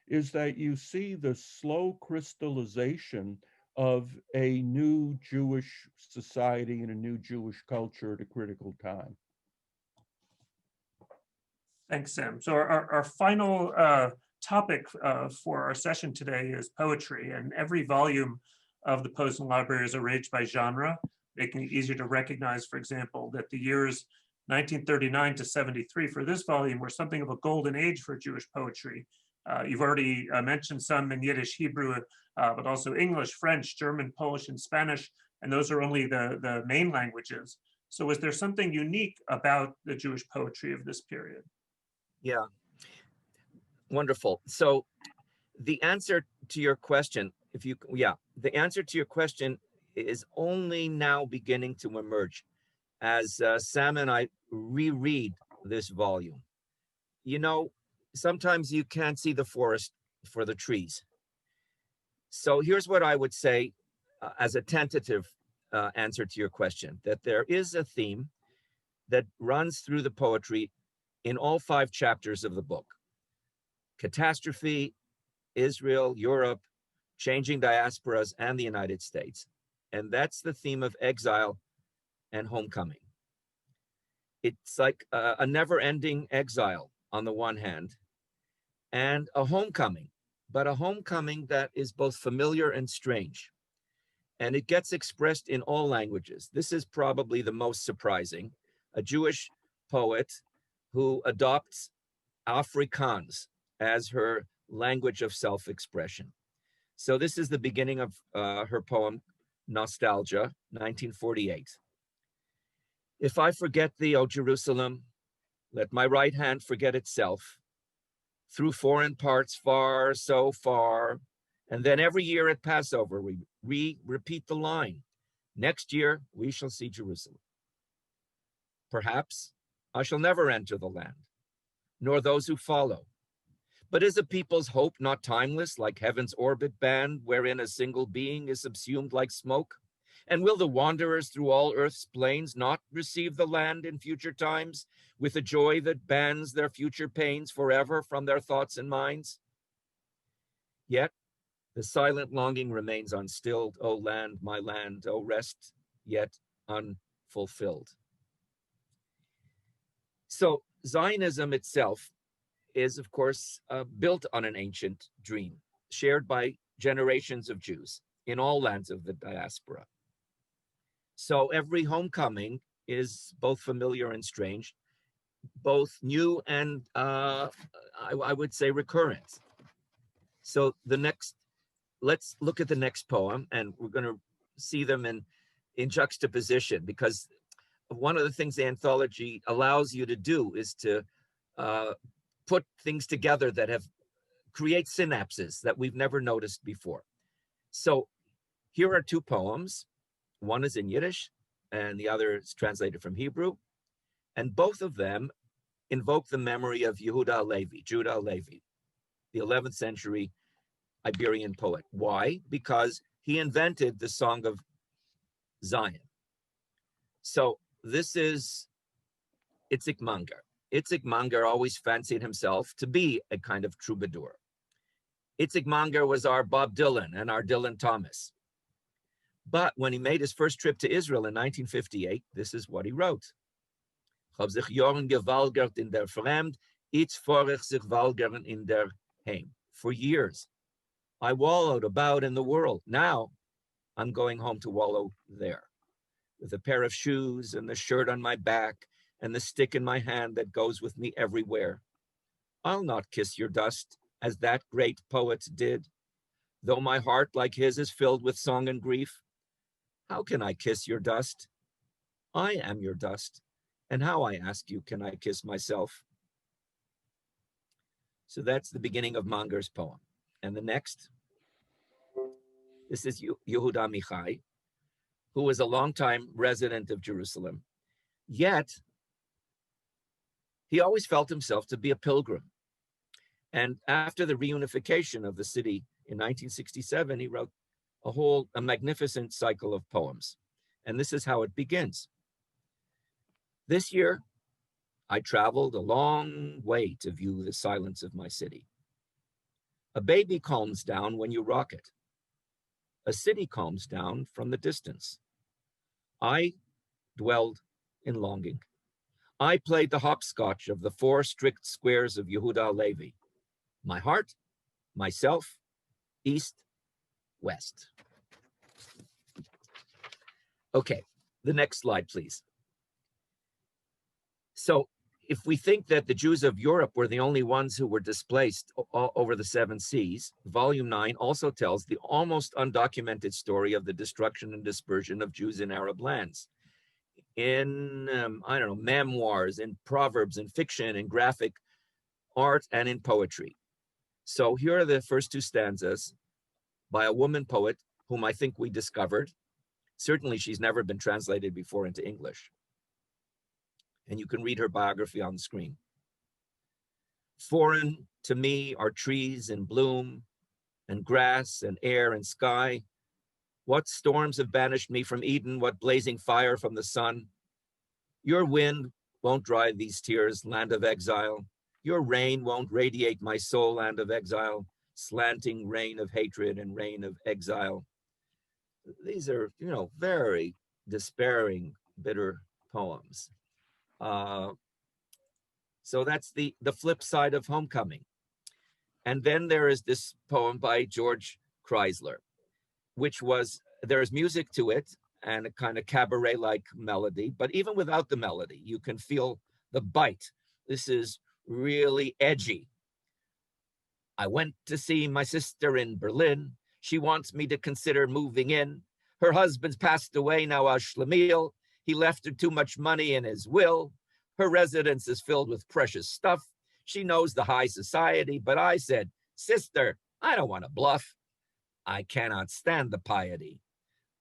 is that you see the slow crystallization of a new Jewish society and a new Jewish culture at a critical time. Thanks, Sam. So our final topic for our session today is poetry, and every volume of the Posen Library is arranged by genre, making it easier to recognize, for example, that the years 1939 to 73 for this volume were something of a golden age for Jewish poetry. You've already mentioned some in Yiddish, Hebrew, but also English, French, German, Polish, and Spanish, and those are only the main languages. So was there something unique about the Jewish poetry of this period? Yeah, wonderful. So the answer to your question, the answer to your question is only now beginning to emerge as Sam and I reread this volume. Sometimes you can't see the forest for the trees. So here's what I would say as a tentative answer to your question, that there is a theme that runs through the poetry in all 5 chapters of the book: catastrophe, Israel, Europe, changing diasporas, and the United States. And that's the theme of exile and homecoming. It's like a never-ending exile on the one hand, and a homecoming, but a homecoming that is both familiar and strange. and it gets expressed in all languages. This is probably the most surprising. A Jewish poet who adopts Afrikaans as her language of self-expression. So this is the beginning of her poem, Nostalgia, 1948. If I forget thee, O Jerusalem, let my right hand forget itself, through foreign parts far, so far, and then every year at Passover, we repeat the line, next year we shall see Jerusalem. Perhaps I shall never enter the land, nor those who follow. But is a people's hope not timeless, like heaven's orbit band, wherein a single being is subsumed like smoke? And will the wanderers through all earth's plains not receive the land in future times, with a joy that bans their future pains forever from their thoughts and minds? Yet the silent longing remains unstilled, O land, my land, O rest yet unfulfilled. So Zionism itself is, of course, built on an ancient dream shared by generations of Jews in all lands of the diaspora. So every homecoming is both familiar and strange, both new and I would say recurrent. So let's look at the next poem, and we're going to see them in juxtaposition, because one of the things the anthology allows you to do is to put things together that create synapses that we've never noticed before. So here are two poems. One is in Yiddish and the other is translated from Hebrew. And both of them invoke the memory of Judah Halevi, the 11th century Iberian poet. Why? Because he invented the Song of Zion. So this is Itzik Manger. Itzik Manger always fancied himself to be a kind of troubadour. Itzik Manger was our Bob Dylan and our Dylan Thomas. But when he made his first trip to Israel in 1958, this is what he wrote. Hab sich Jahren gewalgert in der Fremd, jetzt vor ich sich walgern in der Heim. For years, I wallowed about in the world. Now, I'm going home to wallow there, with a pair of shoes and the shirt on my back and the stick in my hand that goes with me everywhere. I'll not kiss your dust, as that great poet did, though my heart, like his, is filled with song and grief. How can I kiss your dust? I am your dust, and how, I ask you, can I kiss myself? So that's the beginning of Manger's poem. And the next, this is Yehuda Amichai, who was a longtime resident of Jerusalem. Yet, he always felt himself to be a pilgrim. And after the reunification of the city in 1967, he wrote a magnificent cycle of poems. And this is how it begins. This year, I traveled a long way to view the silence of my city. A baby calms down when you rock it. A city calms down from the distance. I dwelled in longing. I played the hopscotch of the 4 strict squares of Yehuda Halevi. My heart, myself, east, west. Okay, the next slide, please. So if we think that the Jews of Europe were the only ones who were displaced over the 7 seas, Volume 9 also tells the almost undocumented story of the destruction and dispersion of Jews in Arab lands. In, memoirs, in proverbs, in fiction, in graphic art, and in poetry. So here are the first 2 stanzas by a woman poet whom I think we discovered. Certainly she's never been translated before into English. And you can read her biography on the screen. Foreign to me are trees in bloom, and grass and air and sky. What storms have banished me from Eden, what blazing fire from the sun. Your wind won't dry these tears, land of exile. Your rain won't radiate my soul, land of exile. Slanting rain of hatred and rain of exile. These are, very despairing, bitter poems. So that's the flip side of Homecoming. And then there is this poem by George Kreisler, which was there's music to it and a kind of cabaret-like melody, but even without the melody, you can feel the bite. This is really edgy. I went to see my sister in Berlin. She wants me to consider moving in. Her husband's passed away now, a Schlemiel. He left her too much money in his will. Her residence is filled with precious stuff. She knows the high society, but I said, sister, I don't want to bluff. I cannot stand the piety.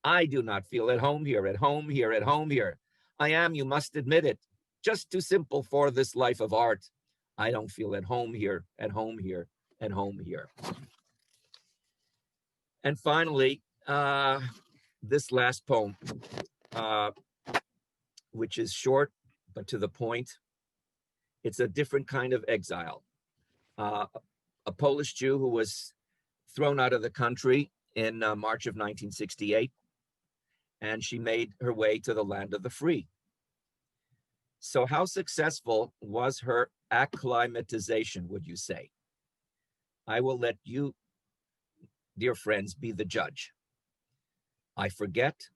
I do not feel at home here, at home here, at home here. I am, you must admit it, just too simple for this life of art. I don't feel at home here, at home here, at home here. And finally, this last poem, which is short, but to the point. It's a different kind of exile. A Polish Jew who was thrown out of the country in March of 1968, and she made her way to the land of the free. So how successful was her acclimatization, would you say? I will let you, dear friends, be the judge. I forget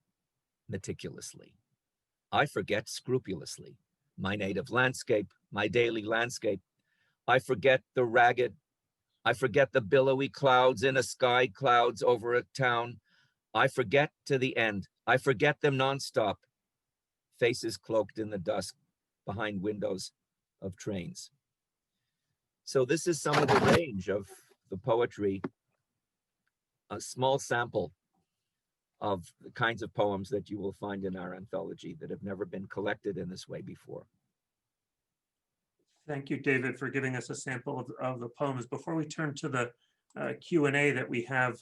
meticulously. I forget scrupulously my native landscape, my daily landscape. I forget the ragged, I forget the billowy clouds in a sky, clouds over a town. I forget to the end. I forget them nonstop. Faces cloaked in the dusk behind windows of trains. So this is some of the range of the poetry, a small sample of the kinds of poems that you will find in our anthology that have never been collected in this way before. Thank you, David, for giving us a sample of the poems. Before we turn to the Q&A that we have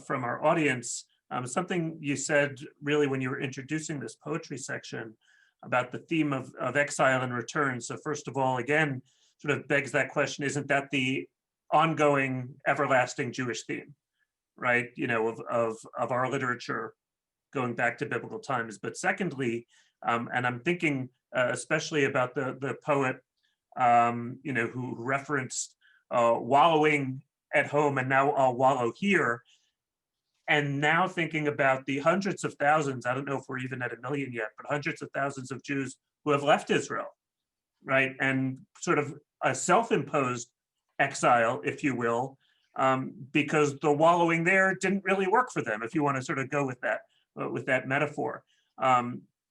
from our audience, something you said really when you were introducing this poetry section about the theme of exile and return. So first of all, again, sort of begs that question, isn't that the ongoing, everlasting Jewish theme, right? You know, of our literature going back to biblical times. But secondly, and I'm thinking especially about the poet, you know, who referenced wallowing at home and now I'll wallow here. And now thinking about the hundreds of thousands, I don't know if we're even at 1 million yet, but hundreds of thousands of Jews who have left Israel, right? And sort of a self-imposed exile, if you will, because the wallowing there didn't really work for them, if you want to sort of go with that metaphor.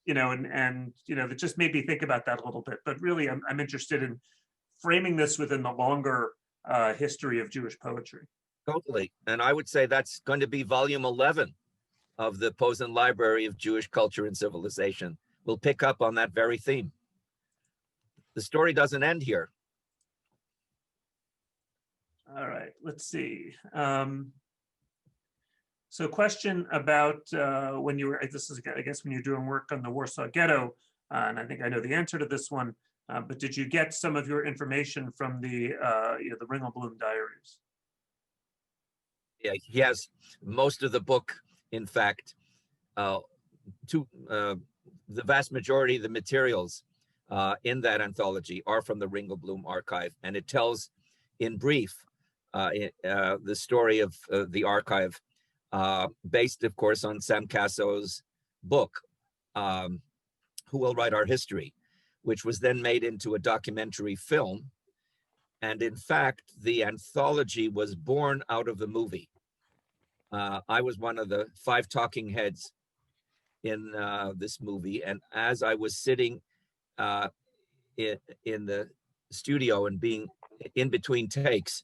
You know, and you know, that just made me think about that a little bit. But really, I'm interested in framing this within the longer history of Jewish poetry. Totally. And I would say that's going to be volume 11 of the Posen Library of Jewish Culture and Civilization. We'll pick up on that very theme. The story doesn't end here. All right, let's see. So question about when you were, this is, I guess, when you're doing work on the Warsaw Ghetto, and I think I know the answer to this one, but did you get some of your information from the, you know, the Ringelblum diaries? Yeah, he has most of the book, in fact, the vast majority of the materials in that anthology are from the Ringelblum archive, and it tells in brief the story of the archive, based, of course, on Sam Kassow's book, Who Will Write Our History, which was then made into a documentary film. And in fact, the anthology was born out of the movie. I was one of the 5 talking heads in this movie. And as I was sitting in the studio and being in between takes,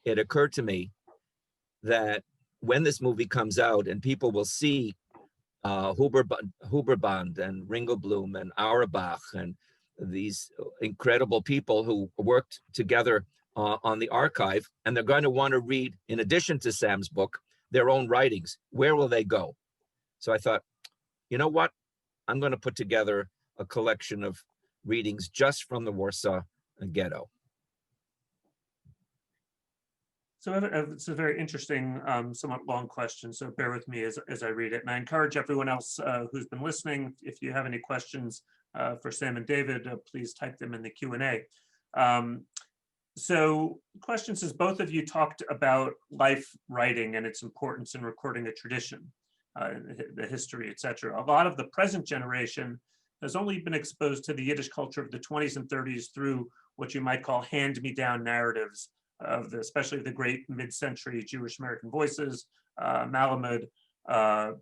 it occurred to me that when this movie comes out and people will see Huberband and Ringelblum and Auerbach and these incredible people who worked together on the archive, and they're going to want to read, in addition to Sam's book, their own writings. Where will they go? So I thought, you know what? I'm going to put together a collection of readings just from the Warsaw Ghetto. So it's a very interesting, somewhat long question, so bear with me as I read it. And I encourage everyone else who's been listening, if you have any questions for Sam and David, please type them in the Q&A. So question says, both of you talked about life writing and its importance in recording a tradition. the history, etc. A lot of the present generation has only been exposed to the Yiddish culture of the 20s and 30s through what you might call hand-me-down narratives of especially the great mid-century Jewish American voices, Malamud,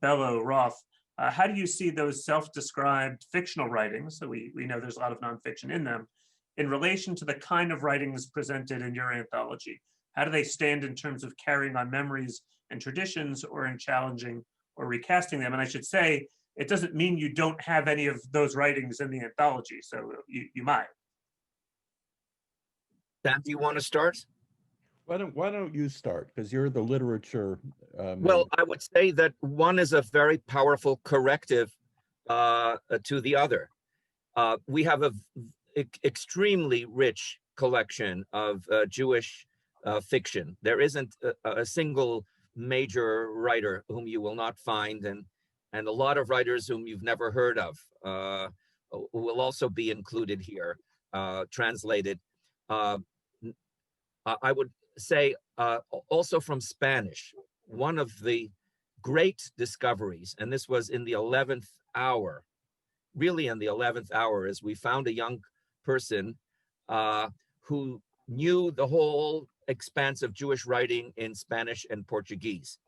Bellow, Roth. How do you see those self-described fictional writings, so we know there's a lot of nonfiction in them, in relation to the kind of writings presented in your anthology? How do they stand in terms of carrying on memories and traditions, or in challenging or recasting them? And I should say, it doesn't mean you don't have any of those writings in the anthology, so you might. Dan, do you want to start? Why don't you start? Because you're the literature. Well, I would say that one is a very powerful corrective to the other. We have an extremely rich collection of Jewish fiction. There isn't a single major writer whom you will not find, and a lot of writers whom you've never heard of will also be included here, translated. I would say also from Spanish, one of the great discoveries, and this was in the 11th hour, really in the 11th hour, is we found a young person who knew the whole expanse of Jewish writing in Spanish and Portuguese,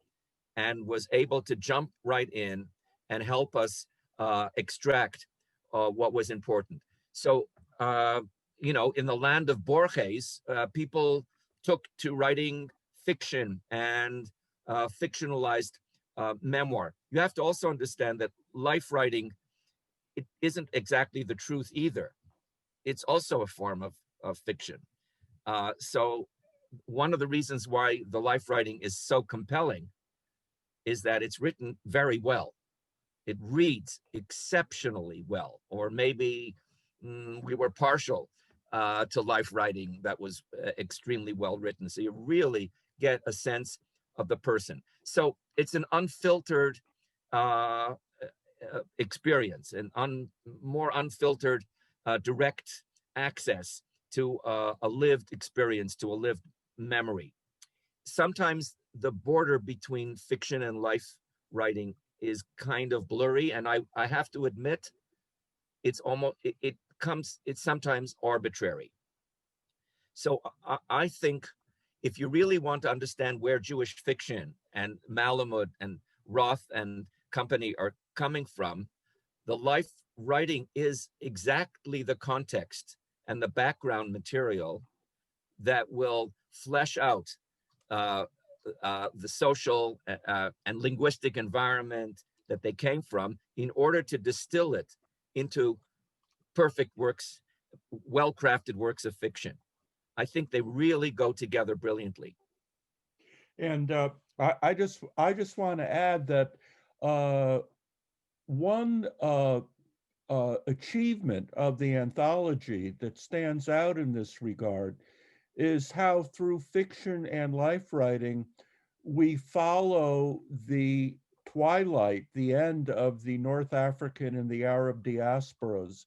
and was able to jump right in and help us extract what was important. So, you know, in the land of Borges, people took to writing fiction and fictionalized memoir. You have to also understand that life writing, it isn't exactly the truth either. It's also a form of fiction. So one of the reasons why the life writing is so compelling is that it's written very well. It reads exceptionally well, or maybe we were partial to life writing that was extremely well written. So you really get a sense of the person. So it's an unfiltered experience, and more unfiltered, direct access to a lived experience, to a lived memory. Sometimes the border between fiction and life writing is kind of blurry, and I have to admit, it's almost, it's sometimes arbitrary. So I think if you really want to understand where Jewish fiction and Malamud and Roth and company are coming from, the life writing is exactly the context and the background material that will flesh out the social and linguistic environment that they came from, in order to distill it into perfect works, well-crafted works of fiction. I think they really go together brilliantly. And I just want to add that one achievement of the anthology that stands out in this regard is how, through fiction and life writing, we follow the twilight, the end of the North African and the Arab diasporas,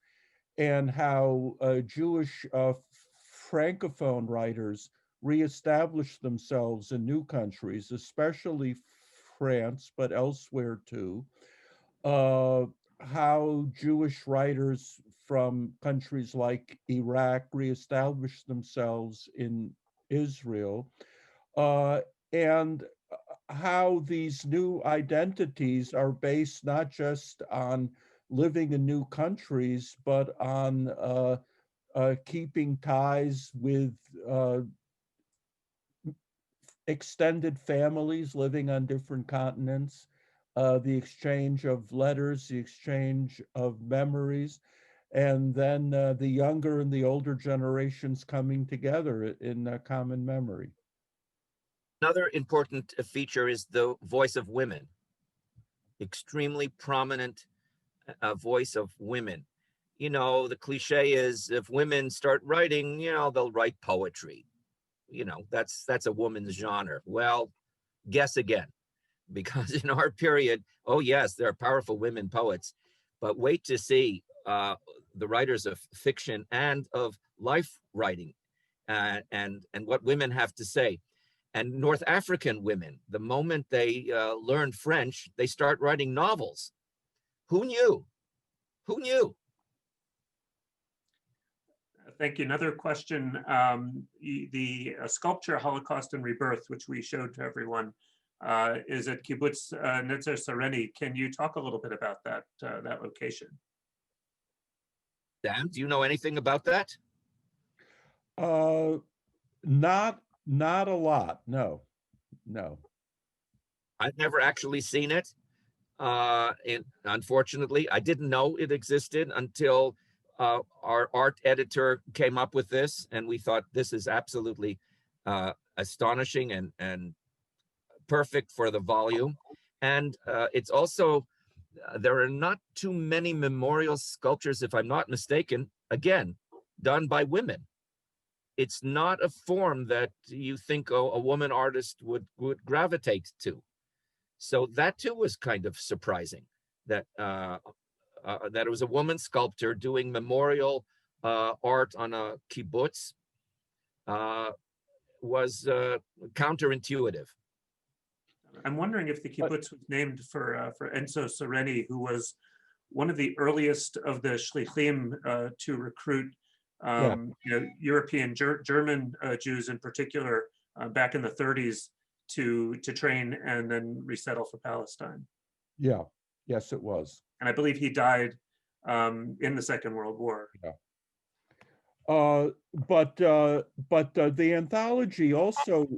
and how Jewish Francophone writers reestablish themselves in new countries, especially France, but elsewhere too. How Jewish writers from countries like Iraq reestablish themselves in Israel, and how these new identities are based not just on living in new countries, but on keeping ties with extended families living on different continents, the exchange of letters, the exchange of memories, and then the younger and the older generations coming together in a common memory. Another important feature is the voice of women. Extremely prominent voice of women. You know, the cliche is, if women start writing, you know, they'll write poetry. You know, that's a woman's genre. Well, guess again, because in our period, oh yes, there are powerful women poets, but wait to see the writers of fiction and of life writing, and what women have to say. And North African women, the moment they learn French, they start writing novels. Who knew? Who knew? Thank you. Another question. The sculpture Holocaust and Rebirth, which we showed to everyone, is at Kibbutz Netzer Sereni. Can you talk a little bit about that location? Dan, do you know anything about that? Not a lot. No. I've never actually seen it. Unfortunately, I didn't know it existed until our art editor came up with this, and we thought this is absolutely astonishing and perfect for the volume. And it's also, there are not too many memorial sculptures, if I'm not mistaken, again, done by women. It's not a form that you think a woman artist would gravitate to. So that too was kind of surprising, that that it was a woman sculptor doing memorial art on a kibbutz was counterintuitive. I'm wondering if the kibbutz was named for Enzo Sereni, who was one of the earliest of the shlichim to recruit European, German Jews in particular, back in the 30s to train and then resettle for Palestine. Yeah, yes, it was. And I believe he died in the Second World War. Yeah. But the anthology also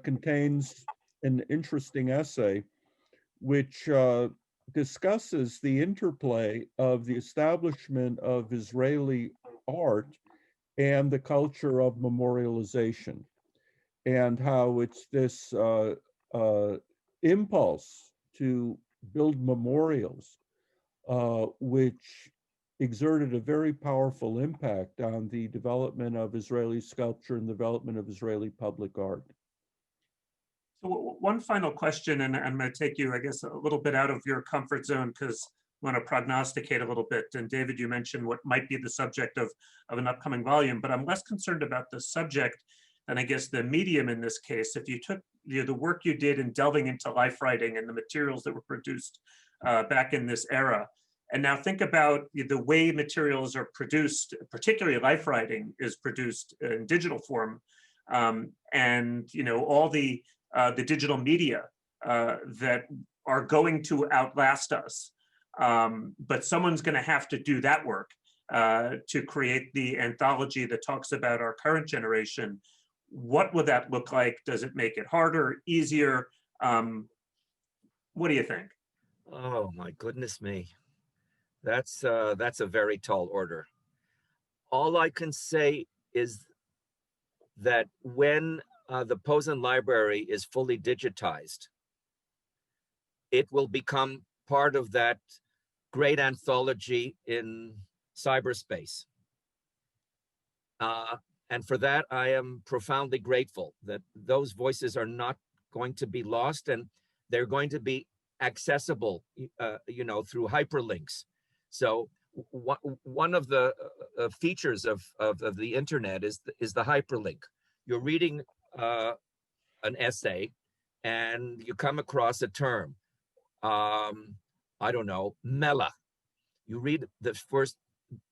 contains an interesting essay which discusses the interplay of the establishment of Israeli art and the culture of memorialization, and how it's this impulse to build memorials which exerted a very powerful impact on the development of Israeli sculpture and the development of Israeli public art. So one final question, and I'm going to take you, I guess, a little bit out of your comfort zone because I want to prognosticate a little bit. And David, you mentioned what might be the subject of an upcoming volume, but I'm less concerned about the subject than I guess the medium in this case. If you took the work you did in delving into life writing and the materials that were produced back in this era, and now think about the way materials are produced, particularly life writing is produced in digital form, and all the digital media that are going to outlast us. But someone's going to have to do that work to create the anthology that talks about our current generation. What would that look like? Does it make it harder, easier? What do you think? Oh my goodness me. That's a very tall order. All I can say is that when the Posen library is fully digitized, it will become part of that great anthology in cyberspace. And for that, I am profoundly grateful that those voices are not going to be lost, and they're going to be accessible, through hyperlinks. So one of the features of the internet is the hyperlink. You're reading an essay, and you come across a term. I don't know, mela. You read the first,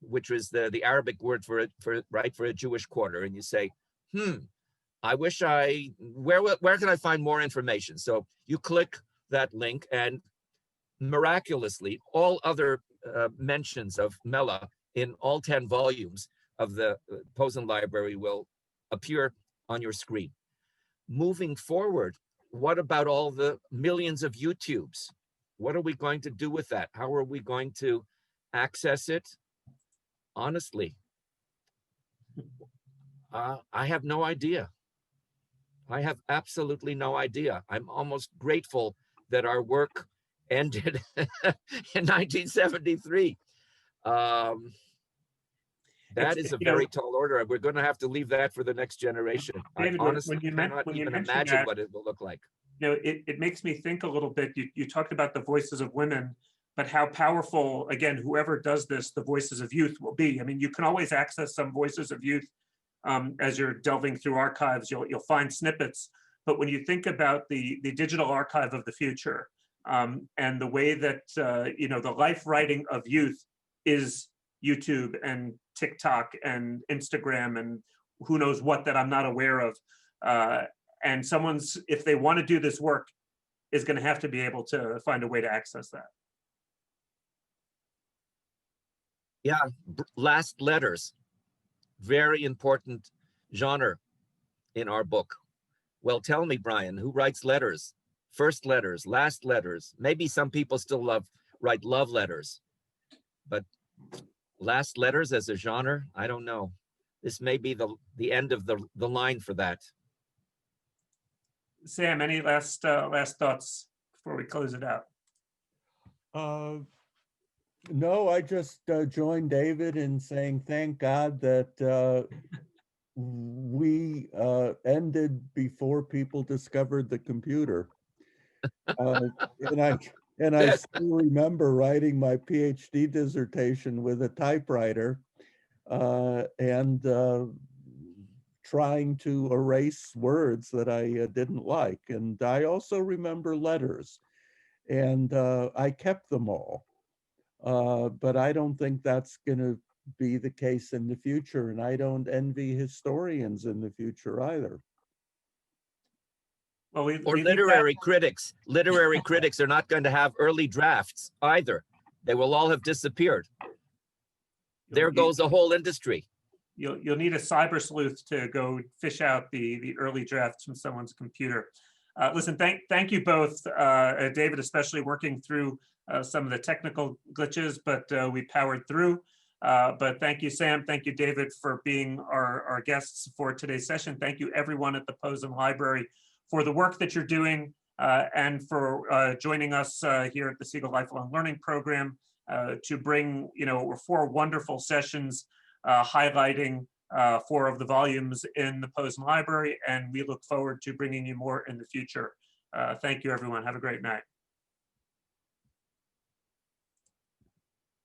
which was the Arabic word for a Jewish quarter, and you say, I wish where can I find more information? So you click that link, and miraculously, all other mentions of mela in all 10 volumes of the Posen library will appear on your screen. Moving forward, what about all the millions of YouTubes? What are we going to do with that? How are we going to access it? Honestly, I have no idea. I have absolutely no idea. I'm almost grateful that our work ended in 1973. That is a very tall order. We're going to have to leave that for the next generation. David, I honestly cannot even imagine what it will look like. It makes me think a little bit. You talked about the voices of women, but how powerful, again, whoever does this, the voices of youth will be. I mean, you can always access some voices of youth as you're delving through archives. You'll find snippets, But when you think about the digital archive of the future, and the way that the life writing of youth is YouTube and TikTok and Instagram and who knows what that I'm not aware of. And someone's, if they want to do this work, is going to have to be able to find a way to access that. Yeah, last letters, very important genre in our book. Well, tell me, Brian, who writes letters? First letters, last letters. Maybe some people still write love letters, but last letters as a genre, I don't know. This may be the end of the line for that. Sam, any last thoughts before we close it out? No, I just joined David in saying thank God that we ended before people discovered the computer. And I still remember writing my PhD dissertation with a typewriter and trying to erase words that I didn't like. And I also remember letters, and I kept them all. But I don't think that's going to be the case in the future, and I don't envy historians in the future either. Well, or literary critics. Literary critics are not going to have early drafts either. They will all have disappeared. There goes the whole industry. You'll need a cyber sleuth to go fish out the early drafts from someone's computer. Listen, thank you both, David, especially working through some of the technical glitches, but we powered through. But thank you, Sam. Thank you, David, for being our guests for today's session. Thank you, everyone at the Posen Library, for the work that you're doing and for joining us here at the Siegel Lifelong Learning Program to bring 4 wonderful sessions highlighting 4 of the volumes in the Posen Library, and we look forward to bringing you more in the future. Thank you, everyone. Have a great night.